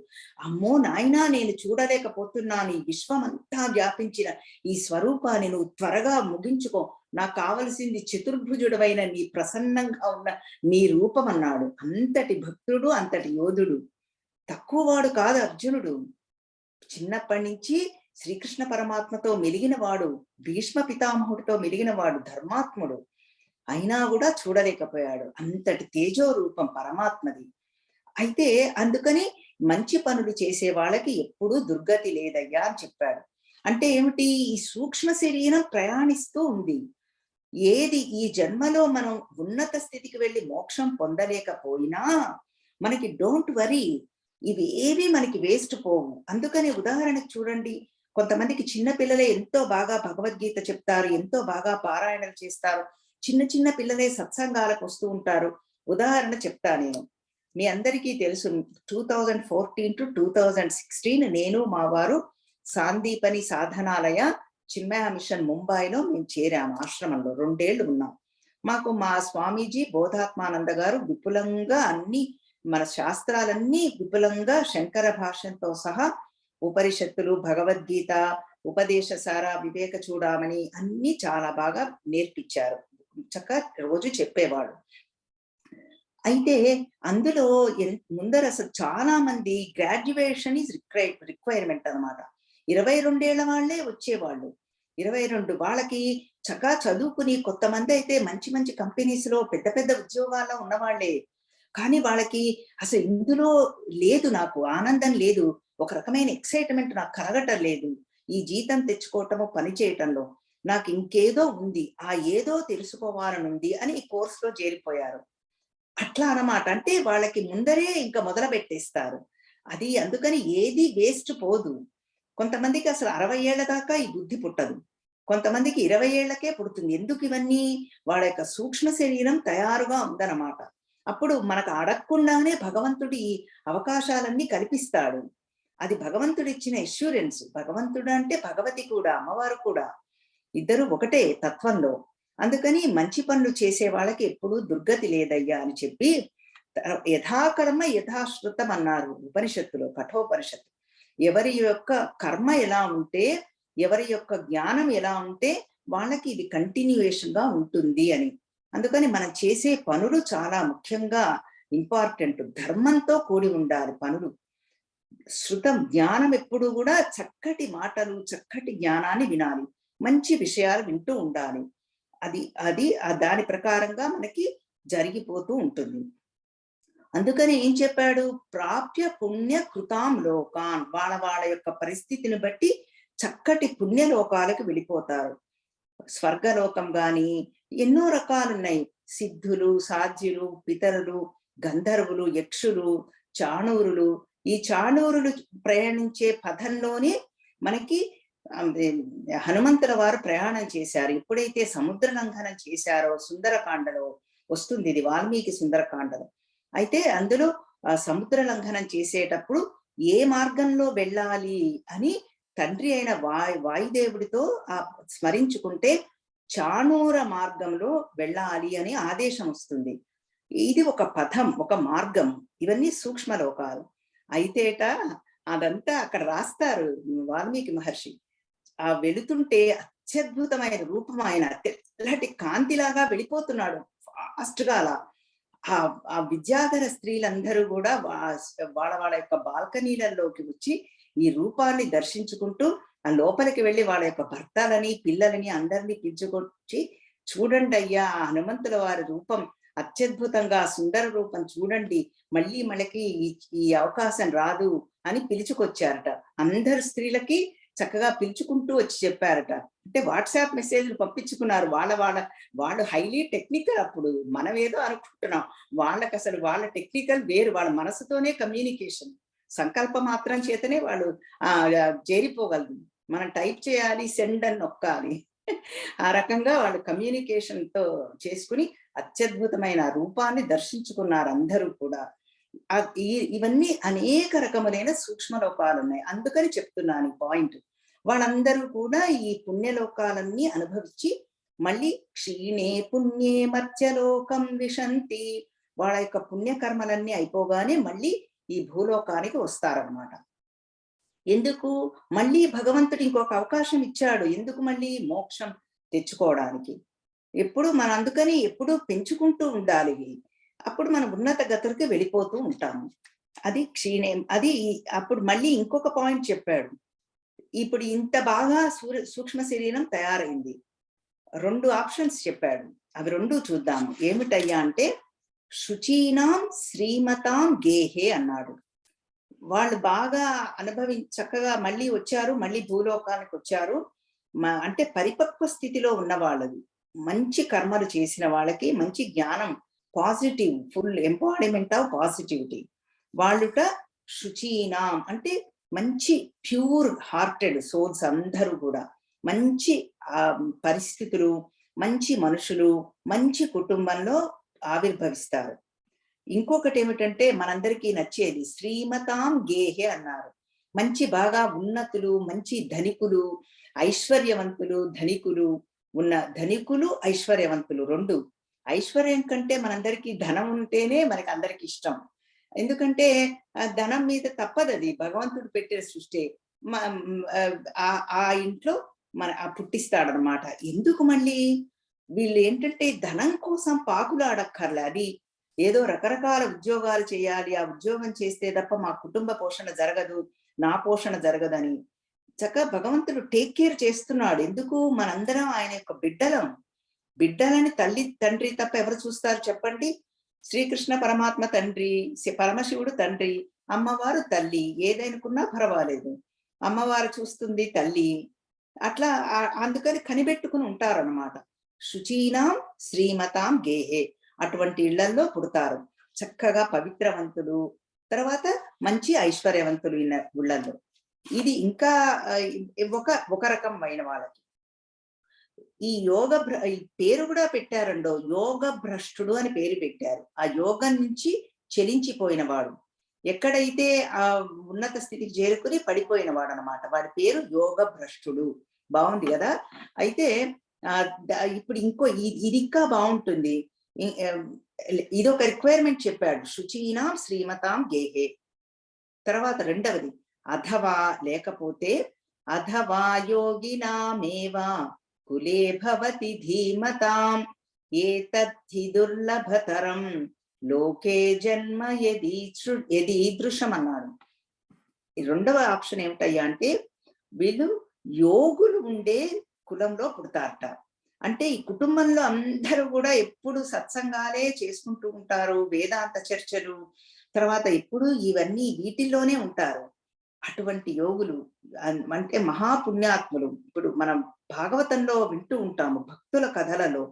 అమ్మో నాయనా, నేను చూడలేకపోతున్నాను, ఈ విశ్వం అంతా వ్యాపించిన ఈ స్వరూపాన్ని నువ్వు త్వరగా ముగించుకో, నాకు కావలసింది చతుర్భుజుడవైన నీ ప్రసన్నంగా ఉన్న నీ రూపం అన్నాడు. అంతటి భక్తుడు, అంతటి యోధుడు, తక్కువవాడు కాదు అర్జునుడు. చిన్నప్పటి నుంచి శ్రీకృష్ణ పరమాత్మతో మెలిగిన వాడు, భీష్మ పితామహుడితో మెలిగిన వాడు, ధర్మాత్ముడు. అయినా కూడా చూడలేకపోయాడు. అంతటి తేజో రూపం పరమాత్మది. అయితే అందుకని మంచి పనులు చేసే వాళ్ళకి ఎప్పుడూ దుర్గతి లేదయ్యా అని చెప్పాడు. అంటే ఏమిటి? ఈ సూక్ష్మ శరీరం ప్రయాణిస్తూ ఉంది. ఏది ఈ జన్మలో మనం ఉన్నత స్థితికి వెళ్ళి మోక్షం పొందలేకపోయినా మనకి డోంట్ వరీ, ఇవి ఏవి మనకి వేస్ట్ పోవు. అందుకని ఉదాహరణకు చూడండి, కొంతమందికి చిన్న పిల్లలే ఎంతో బాగా భగవద్గీత చెప్తారు, ఎంతో బాగా పారాయణలు చేస్తారు, చిన్న చిన్న పిల్లలే సత్సంగాలకు వస్తూ ఉంటారు. ఉదాహరణ చెప్తా నేను. మీ అందరికీ తెలుసు 2014 to 2016 నేను మా వారు సాందీపని సాధనాలయ చిన్మయ మిషన్ ముంబైలో మేము చేరాము. ఆశ్రమంలో 2 ఏళ్ళు ఉన్నాం. మాకు మా స్వామీజీ బోధాత్మానంద గారు విపులంగా అన్ని మన శాస్త్రాలన్నీ విపులంగా శంకర భాష్యంతో సహా ఉపనిషత్తులు, భగవద్గీత, ఉపదేశసార, వివేక చూడామణి అన్ని చాలా బాగా నేర్పించారు. చక్కగా రోజు చెప్పేవాడు. అయితే అందులో ముందర అసలు చాలా మంది గ్రాడ్యుయేషన్ ఈజ్ రిక్వైర్మెంట్ అనమాట. 22 ఏళ్ల వాళ్ళే వచ్చేవాళ్ళు. 22 వాళ్ళకి చక్కగా చదువుకుని కొంతమంది అయితే మంచి మంచి కంపెనీస్ లో పెద్ద పెద్ద ఉద్యోగాల్లో ఉన్నవాళ్లే. కానీ వాళ్ళకి అసలు ఇందులో లేదు, నాకు ఆనందం లేదు, ఒక రకమైన ఎక్సైట్మెంట్ నాకు కలగటం లేదు. ఈ జీతం తెచ్చుకోవటము, పని చేయటంలో నాకు ఇంకేదో ఉంది, ఆ ఏదో తెలుసుకోవాలని ఉంది అని ఈ కోర్సులో చేరిపోయారు. అట్లా అన్నమాట. అంటే వాళ్ళకి ముందరే ఇంకా మొదలు పెట్టేస్తారు. అది అందుకని ఏది వేస్ట్ పోదు. కొంతమందికి అసలు 60 ఏళ్ల దాకా ఈ బుద్ధి పుట్టదు. కొంతమందికి 20 ఏళ్లకే పుడుతుంది. ఎందుకు ఇవన్నీ? వాళ్ళ యొక్క సూక్ష్మ శరీరం తయారుగా ఉందన్నమాట. అప్పుడు మనకు అడగకుండానే భగవంతుడి అవకాశాలన్నీ కల్పిస్తాడు. అది భగవంతుడిచ్చిన అష్యూరెన్స్. భగవంతుడు అంటే భగవతి కూడా, అమ్మవారు కూడా, ఇద్దరు ఒకటే తత్వంలో. అందుకని మంచి పనులు చేసే వాళ్ళకి ఎప్పుడూ దుర్గతి లేదయ్యా అని చెప్పి యథాకర్మ యథాశ్రుతం అన్నారు ఉపనిషత్తులో, కఠోపనిషత్తు. ఎవరి యొక్క కర్మ ఎలా ఉంటే, ఎవరి యొక్క జ్ఞానం ఎలా ఉంటే వాళ్ళకి ఇది కంటిన్యూయేషన్ గా ఉంటుంది అని. అందుకని మనం చేసే పనులు చాలా ముఖ్యంగా ఇంపార్టెంట్. ధర్మంతో కూడి ఉండాలి పనులు. శృతం జ్ఞానం ఎప్పుడు కూడా చక్కటి మాటలు, చక్కటి జ్ఞానాన్ని వినాలి, మంచి విషయాలు వింటూ ఉండాలి. అది అది దాని ప్రకారంగా మనకి జరిగిపోతూ ఉంటుంది. అందుకని ఏం చెప్పాడు? ప్రాప్య పుణ్య కృతాం లోకాన్. వాళ్ళ వాళ్ళ యొక్క పరిస్థితిని బట్టి చక్కటి పుణ్యలోకాలకు వెళ్ళిపోతారు. స్వర్గలోకం గాని ఎన్నో రకాలున్నాయి. సిద్ధులు, సాధ్యులు, పితరులు, గంధర్వులు, యక్షులు, చాణూరులు. ఈ చాణూరులు ప్రయాణించే పథంలోనే మనకి హనుమంతుల వారు ప్రయాణం చేశారు. ఎప్పుడైతే సముద్ర లంఘనం చేశారో సుందరకాండలో వస్తుంది, ఇది వాల్మీకి సుందరకాండలో. అయితే అందులో సముద్ర లంఘనం చేసేటప్పుడు ఏ మార్గంలో వెళ్ళాలి అని తండ్రి అయిన వాయుదేవుడితో స్మరించుకుంటే చాణూర మార్గంలో వెళ్ళాలి అని ఆదేశం వస్తుంది. ఇది ఒక పథం, ఒక మార్గం. ఇవన్నీ సూక్ష్మలోకాలు. అయితేట అదంతా అక్కడ రాస్తారు వాల్మీకి మహర్షి. ఆ వెళుతుంటే అత్యద్భుతమైన రూపం, ఆయన తెల్లటి కాంతిలాగా వెళ్ళిపోతున్నాడు ఫాస్ట్ గా. అలా ఆ విద్యాధర స్త్రీలందరూ కూడా వాళ్ళ వాళ్ళ యొక్క బాల్కనీలలోకి వచ్చి ఈ రూపాన్ని దర్శించుకుంటూ ఆ లోపలికి వెళ్ళి వాళ్ళ యొక్క భర్తలని, పిల్లలని అందరినీ పిలుచుకొచ్చి, చూడండి అయ్యా ఆ హనుమంతుల వారి రూపం అత్యద్భుతంగా, సుందర రూపం చూడండి, మళ్ళీ మనకి ఈ అవకాశం రాదు అని పిలుచుకొచ్చారట. అందరు స్త్రీలకి చక్కగా పిలుచుకుంటూ వచ్చి చెప్పారట. అంటే వాట్సాప్ మెసేజ్లు పంపించుకున్నారు. వాళ్ళు హైలీ టెక్నికల్. అప్పుడు మనం ఏదో అనుకుంటున్నాం, వాళ్ళకి అసలు వాళ్ళ టెక్నికల్ వేరు. వాళ్ళ మనసుతోనే కమ్యూనికేషన్, సంకల్ప మాత్రం చేతనే వాళ్ళు చేరిపోగలరు. మనం టైప్ చేయాలి, సెండ్ అని నొక్కాలి. ఆ రకంగా వాళ్ళు కమ్యూనికేషన్ తో చేసుకుని అత్యద్భుతమైన రూపాన్ని దర్శించుకున్నారు అందరూ కూడా. ఇవన్నీ అనేక రకములైన సూక్ష్మలోకాలు ఉన్నాయి. అందుకని చెప్తున్నాను ఈ పాయింట్. వాళ్ళందరూ కూడా ఈ పుణ్యలోకాలన్నీ అనుభవించి మళ్ళీ క్షీణే పుణ్యే మర్త్యలోకం విశంతి. వాళ్ళ యొక్క పుణ్యకర్మలన్నీ అయిపోగానే మళ్ళీ ఈ భూలోకానికి వస్తారన్నమాట. ఎందుకు? మళ్ళీ భగవంతుడు ఇంకొక అవకాశం ఇచ్చాడు. ఎందుకు? మళ్ళీ మోక్షం తెచ్చుకోవడానికి. ఎప్పుడు మనం అందుకని ఎప్పుడూ పెంచుకుంటూ ఉండాలి. అప్పుడు మనం ఉన్నత గతులకి వెళ్ళిపోతూ ఉంటాము. అది క్షీణేం. అది అప్పుడు మళ్ళీ ఇంకొక పాయింట్ చెప్పాడు. ఇప్పుడు ఇంత బాగా సూక్ష్మ శరీరం తయారైంది. 2 ఆప్షన్స్ చెప్పాడు. అవి 2 చూద్దాము. ఏమిటయ్యా అంటే శుచీనాం శ్రీమతాం గేహే అన్నాడు. వాళ్ళు బాగా చక్కగా మళ్ళీ వచ్చారు, మళ్ళీ భూలోకానికి వచ్చారు. అంటే పరిపక్వ స్థితిలో ఉన్న వాళ్ళది, మంచి కర్మలు చేసిన వాళ్ళకి మంచి జ్ఞానం, positive, full empowerment of positivity. వాళ్ళుట శుచీనాం అంటే మంచి ప్యూర్ హార్టెడ్ సోల్స్ అందరూ కూడా మంచి పరిస్థితులు, మంచి మనుషులు, మంచి కుటుంబంలో ఆవిర్భవిస్తారు. ఇంకొకటి ఏమిటంటే మనందరికీ నచ్చేది శ్రీమతాం గేహె అన్నారు. మంచి బాగా ఉన్నతులు, మంచి ధనికులు, ఐశ్వర్యవంతులు, ధనికులు ధనికులు, ఐశ్వర్యవంతులు 2. ఐశ్వర్యం కంటే మనందరికీ ధనం ఉంటేనే మనకి అందరికి ఇష్టం. ఎందుకంటే ధనం మీద తప్పదది. భగవంతుడు పెట్టిన సృష్టే. ఆ ఇంట్లో పుట్టిస్తాడనమాట. ఎందుకు మళ్ళీ వీళ్ళు ఏంటంటే ధనం కోసం పాకులాడక్కర్లే. అది ఏదో రకరకాల ఉద్యోగాలు చేయాలి, ఆ ఉద్యోగం చేస్తే తప్ప మా కుటుంబ పోషణ జరగదు, నా పోషణ జరగదని చక్కగా భగవంతుడు టేక్ కేర్ చేస్తున్నాడు. ఎందుకు? మనందరం ఆయన యొక్క బిడ్డలం. బిడ్డలని తల్లి తండ్రి తప్ప ఎవరు చూస్తారు చెప్పండి? శ్రీకృష్ణ పరమాత్మ తండ్రి, పరమశివుడు తండ్రి, అమ్మవారు తల్లి. ఏదనుకున్నా పర్వాలేదు, అమ్మవారు చూస్తుంది తల్లి. అట్లా అందుకని కనిపెట్టుకుని ఉంటారన్నమాట. శుచీనాం శ్రీమతాం గేహే, అటువంటి ఇళ్లల్లో పుడతారు. చక్కగా పవిత్రవంతులు, తర్వాత మంచి ఐశ్వర్యవంతులు ఇళ్లలో. ఇది ఇంకా ఒక రకమైన వాళ్ళకి. ఈ ఈ పేరు కూడా పెట్టారండో, యోగ భ్రష్టుడు అని పేరు పెట్టారు. ఆ యోగం నుంచి చెలించిపోయిన వాడు, ఎక్కడైతే ఆ ఉన్నత స్థితికి చేరుకుని పడిపోయిన వాడు అనమాట. వాడి పేరు యోగ భ్రష్టుడు. బాగుంది కదా? అయితే ఇప్పుడు ఇది ఇంకా బాగుంటుంది. ఇదొక రిక్వైర్మెంట్ చెప్పాడు, శుచీనాం శ్రీమతాం గేహే. తర్వాత రెండవది, అథవా లేకపోతే, అథవా యోగినామేవా కులే భవతి ధీమతాం ఏతద్ధి దుర్లభతరం లోకే జన్మ యదీదృశం అన్నాడు. రెండవ ఆప్షన్ ఏమిటయ్యా అంటే, వీళ్ళు యోగులు ఉండే కులంలో పుడతారట. అంటే ఈ కుటుంబంలో అందరూ కూడా ఎప్పుడు సత్సంగాలే చేసుకుంటూ ఉంటారు, వేదాంత చర్చలు, తర్వాత ఎప్పుడు ఇవన్నీ వీటిల్లోనే ఉంటారు. అటువంటి యోగులు అంటే మహాపుణ్యాత్ములు. ఇప్పుడు మనం భాగవతంలో వింటూ ఉంటాము, భక్తుల కథలలో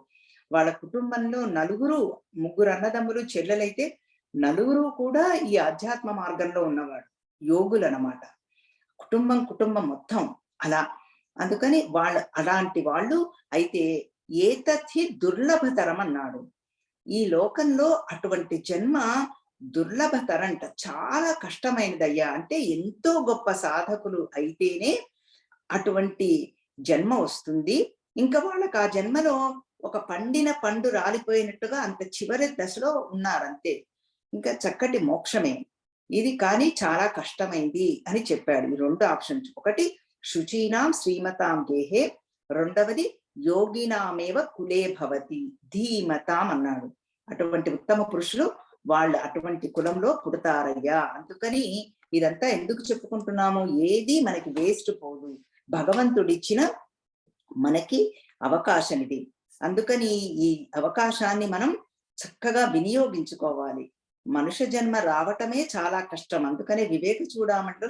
వాళ్ళ కుటుంబంలో ముగ్గురు అన్నదమ్ములు చెల్లెలైతే నలుగురు కూడా ఈ ఆధ్యాత్మ మార్గంలో ఉన్నవాడు యోగులు అన్నమాట. కుటుంబం మొత్తం అలా. అందుకని అలాంటి వాళ్ళు అయితే ఏతథి దుర్లభతరం అన్నాడు. ఈ లోకంలో అటువంటి జన్మ దుర్లభతరంట, చాలా కష్టమైనదయ్యా. అంటే ఎంతో గొప్ప సాధకులు అయితేనే అటువంటి జన్మ వస్తుంది. ఇంకా వాళ్ళకి ఆ జన్మలో ఒక పండిన పండు రాలిపోయినట్టుగా అంత చివరి దశలో ఉన్నారంతే. ఇంకా చక్కటి మోక్షమే ఇది, కానీ చాలా కష్టమైంది అని చెప్పాడు. ఈ 2 ఆప్షన్స్, ఒకటి శుచీనాం శ్రీమతాం గేహే, రెండవది యోగినామేవ కులే భవతి ధీమతాం అన్నాడు. అటువంటి ఉత్తమ పురుషులు వాళ్ళు అటువంటి కులంలో పుడతారయ్యా. అందుకని ఇదంతా ఎందుకు చెప్పుకుంటున్నాము? ఏది మనకి వేస్ట్ పోదు, భగవంతుడిచ్చిన మనకి అవకాశం ఇది. అందుకని ఈ అవకాశాన్ని మనం చక్కగా వినియోగించుకోవాలి. మనుష్య జన్మ రావటమే చాలా కష్టం. అందుకనే వివేక చూడామణిలో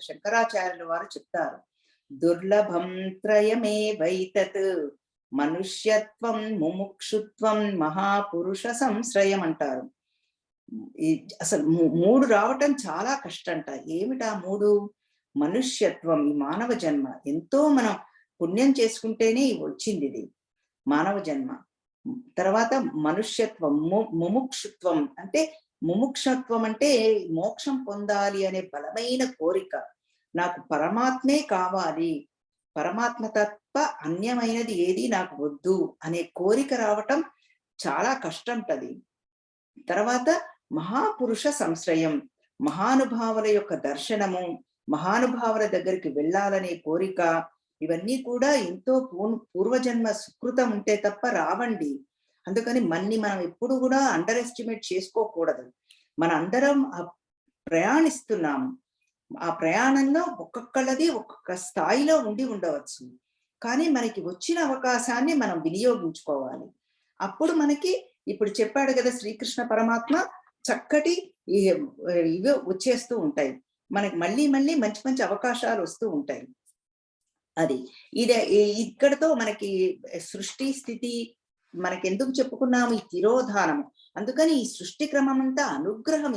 శంకరాచార్యుల వారు చెప్తారు, దుర్లభం త్రయమే వైతత్ మనుష్యత్వం ముముక్షుత్వం మహాపురుష సంశ్రయం అంటారు. అసలు 3 రావటం చాలా కష్టంట. ఏమిటా 3? మనుష్యత్వం, ఈ మానవ జన్మ ఎంతో మనం పుణ్యం చేసుకుంటేనే వచ్చింది ఇది మానవ జన్మ. తర్వాత మనుష్యత్వం, ముముక్షుత్వం అంటే ముముక్షత్వం అంటే మోక్షం పొందాలి అనే బలమైన కోరిక. నాకు పరమాత్మే కావాలి, పరమాత్మ తప్ప అన్యమైనది ఏది నాకు వద్దు అనే కోరిక రావటం చాలా కష్టంటది. తర్వాత మహాపురుష సంశ్రయం, మహానుభావుల యొక్క దర్శనము, మహానుభావుల దగ్గరికి వెళ్ళాలనే కోరిక, ఇవన్నీ కూడా ఎంతో పూర్వజన్మ సుకృతం ఉంటే తప్ప రావండి. అందుకని మనం ఎప్పుడు కూడా అండర్ ఎస్టిమేట్ చేసుకోకూడదు. మన అందరం ప్రయాణిస్తున్నాము. ఆ ప్రయాణంలో ఒక్కొక్కళ్ళది ఒక్కొక్క స్థాయిలో ఉండవచ్చు. కానీ మనకి వచ్చిన అవకాశాన్ని మనం వినియోగించుకోవాలి. అప్పుడు మనకి ఇప్పుడు చెప్పాడు కదా శ్రీకృష్ణ పరమాత్మ, చక్కటి ఇవే వచ్చేస్తూ ఉంటాయి మనకి, మళ్ళీ మళ్ళీ మంచి మంచి అవకాశాలు వస్తూ ఉంటాయి. అది ఇక్కడతో మనకి సృష్టి స్థితి మనకి ఎందుకు చెప్పుకున్నాము? ఈ తిరోధానము. అందుకని ఈ సృష్టి క్రమం అంతా అనుగ్రహం.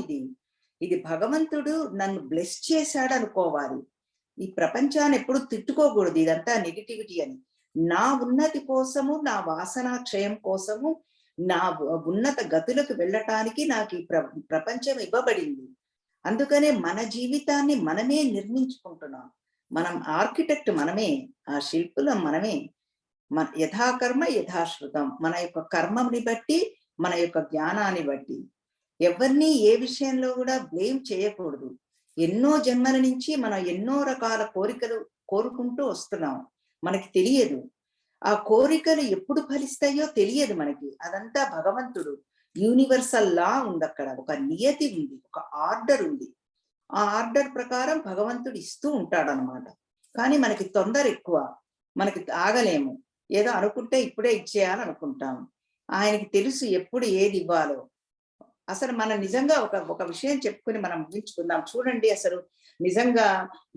ఇది భగవంతుడు నన్ను బ్లెస్ చేశాడు అనుకోవాలి. ఈ ప్రపంచాన్ని ఎప్పుడు తిట్టుకోకూడదు, ఇదంతా నెగిటివిటీ అని. నా ఉన్నతి కోసము, నా వాసనా క్షయం కోసము, నా ఉన్నత గతులకు వెళ్ళటానికి నాకు ఈ ప్రపంచం ఇవ్వబడింది. అందుకనే మన జీవితాన్ని మనమే నిర్మించుకుంటున్నాం. మనం ఆర్కిటెక్ట్ మనమే, ఆ శిల్పులం మనమే. యథాకర్మ యథాశ్రుతం. మన యొక్క కర్మని బట్టి, మన యొక్క జ్ఞానాన్ని బట్టి ఎవరిని ఏ విషయంలో కూడా బ్లేమ్ చేయకూడదు. ఎన్నో జన్మల నుంచి మనం ఎన్నో రకాల కోరికలు కోరుకుంటూ వస్తున్నాం. మనకి తెలియదు. ఆ కోరికలు ఎప్పుడు ఫలిస్తాయో తెలియదు మనకి. అదంతా భగవంతుడు యూనివర్సల్ లా ఉంది అక్కడ. ఒక నియతి ఉంది, ఒక ఆర్డర్ ఉంది. ఆ ఆర్డర్ ప్రకారం భగవంతుడు ఇస్తూ ఉంటాడనమాట. కానీ మనకి తొందర ఎక్కువ. మనకి ఆగలేము. ఏదో అనుకుంటే ఇప్పుడే ఇచ్చేయాలనుకుంటాము. ఆయనకి తెలుసు ఎప్పుడు ఏది ఇవ్వాలో. అసలు మనం నిజంగా ఒక విషయం చెప్పుకుని మనం ముగించుకుందాం. చూడండి, అసలు నిజంగా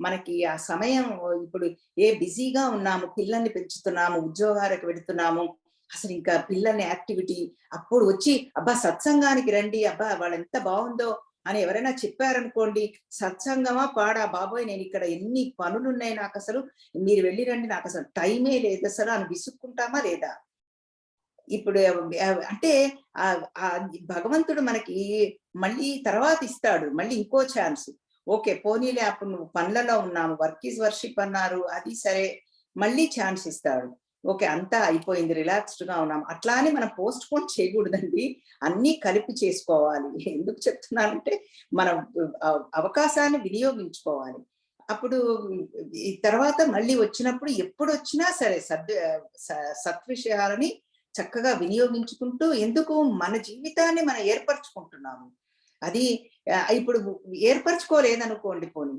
మనకి ఆ సమయం ఇప్పుడు బిజీగా ఉన్నాము, పిల్లల్ని పెంచుతున్నాము, ఉద్యోగాలకు వెళుతున్నాము. అసలు ఇంకా పిల్లల్ని యాక్టివిటీ అప్పుడు వచ్చి అబ్బా సత్సంగానికి రండి, అబ్బా వాళ్ళు ఎంత బాగుందో అని ఎవరైనా చెప్పారనుకోండి, సత్సంగమా పాడా బాబోయ్, నేను ఇక్కడ ఎన్ని పనులున్నాయి, నాకు అసలు మీరు వెళ్ళి రండి, నాకు అసలు టైమే లేదు అసలు అని విసుక్కుంటామా లేదా? ఇప్పుడు అంటే భగవంతుడు మనకి మళ్ళీ తర్వాత ఇస్తాడు, మళ్ళీ ఇంకో ఛాన్స్. ఓకే, పోనీలే అప్పుడు నువ్వు పనులలో ఉన్నాము, వర్క్ ఈజ్ వర్షిప్ అన్నారు, అది సరే, మళ్ళీ ఛాన్స్ ఇస్తాడు. ఓకే, అంతా అయిపోయింది, రిలాక్స్డ్ గా ఉన్నాం. అట్లా అని మనం పోస్ట్ పోన్ చేయకూడదండి, అన్ని కలిపి చేసుకోవాలి. ఎందుకు చెప్తున్నానంటే మనం అవకాశాన్ని వినియోగించుకోవాలి. అప్పుడు ఈ తర్వాత మళ్ళీ వచ్చినప్పుడు ఎప్పుడు వచ్చినా సరే సత్విషయాలని చక్కగా వినియోగించుకుంటూ, ఎందుకు మన జీవితాన్ని మనం ఏర్పరచుకుంటున్నాము. అది ఇప్పుడు ఏర్పరచుకోలేదనుకోండి, పోనీ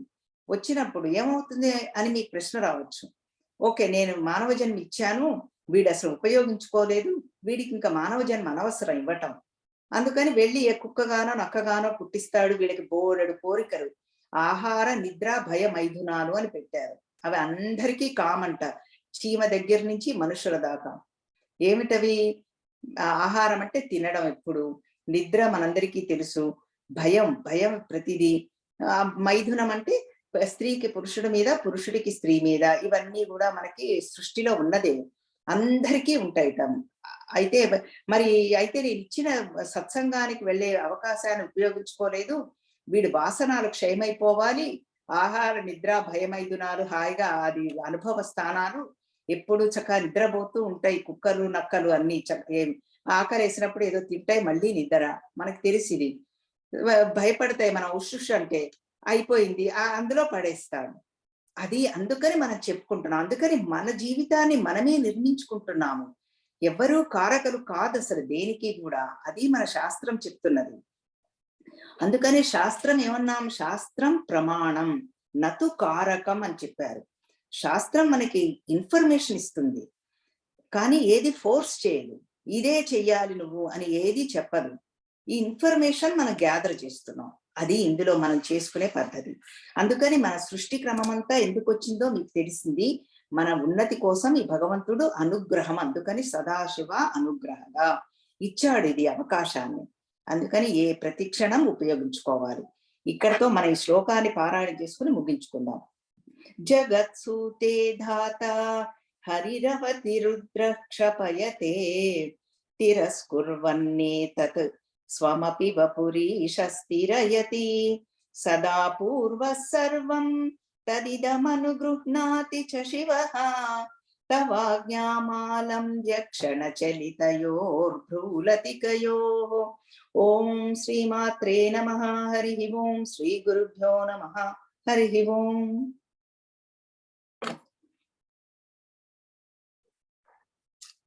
వచ్చినప్పుడు ఏమవుతుంది అని మీకు ప్రశ్న రావచ్చు. ఓకే, నేను మానవ జన్మ ఇచ్చాను, వీడు అసలు ఉపయోగించుకోలేదు, వీడికి ఇంకా మానవ జన్మ అనవసరం ఇవ్వటం. అందుకని వెళ్ళి ఏ కుక్కగానో నక్కగానో పుట్టిస్తాడు. వీళ్ళకి బోలెడు కోరికలు, ఆహార నిద్ర భయ మైథునాలు అని పెట్టారు. అవి అందరికీ కామంట, చీమ దగ్గర నుంచి మనుషుల దాకా. ఏమిటవి? ఆహారం అంటే తినడం ఎప్పుడు, నిద్ర మనందరికీ తెలుసు, భయం భయం ప్రతిదీ, మైథునం అంటే స్త్రీకి పురుషుడి మీద, పురుషుడికి స్త్రీ మీద. ఇవన్నీ కూడా మనకి సృష్టిలో ఉన్నదే, అందరికీ ఉంటాయిట. అయితే అయితే నేను ఇచ్చిన సత్సంగానికి వెళ్ళే అవకాశాన్ని ఉపయోగించుకోలేదు, వీడి వాసనాలు క్షయమైపోవాలి, ఆహార నిద్ర భయమైదునాలు హాయిగా అది అనుభవ స్థానాలు ఎప్పుడు చక్కగా నిద్రపోతూ ఉంటాయి. కుక్కలు నక్కలు అన్ని ఆకలేసినప్పుడు ఏదో తింటాయి, మళ్ళీ నిద్ర. మనకు తెలిసిది. భయపడతాయి మనం ఉషుష్ అంటే, అయిపోయింది అందులో పడేస్తాడు. అది అందుకని మనం చెప్పుకుంటున్నాం. అందుకని మన జీవితాన్ని మనమే నిర్మించుకుంటున్నాము. ఎవరూ కారకలు కాదు అసలు దేనికి కూడా. అది మన శాస్త్రం చెప్తున్నది. అందుకని శాస్త్రం ఏమన్నాం? శాస్త్రం ప్రమాణం నతు కారకం అని చెప్పారు. శాస్త్రం మనకి ఇన్ఫర్మేషన్ ఇస్తుంది, కానీ ఏది ఫోర్స్ చేయదు. ఇదే చెయ్యాలి నువ్వు అని ఏది చెప్పదు. ఈ ఇన్ఫర్మేషన్ మనం గ్యాదర్ చేస్తున్నాం. అది ఇందులో మనం చేసుకునే పద్ధతి. అందుకని మన సృష్టి క్రమం అంతా ఎందుకు వచ్చిందో మీకు తెలిసింది. మన ఉన్నతి కోసం ఈ భగవంతుడు అనుగ్రహం, అందుకని సదాశివ అనుగ్రహంగా ఇచ్చాడు ఇది అవకాశాన్ని. అందుకని ప్రతిక్షణం ఉపయోగించుకోవాలి. ఇక్కడతో మన ఈ శ్లోకాన్ని పారాయణ చేసుకుని ముగించుకుందాం. జగత్సూతే ధాత హరిరవతి రుద్ర క్షపయతే తిరస్కుర్వన్నే తత్ స్వమపి వపురీష స్థిరయతి సదా పూర్వః సర్వం తదిదమనుగృహ్ణాతి చ శివః తవాజ్ఞామాలం యక్షణ చలితయోర్భ్రూలతికయోః. ఓం శ్రీమాత్రే నమః. హరి ఓం. శ్రీ గురుభ్యో నమః. హరి ఓం.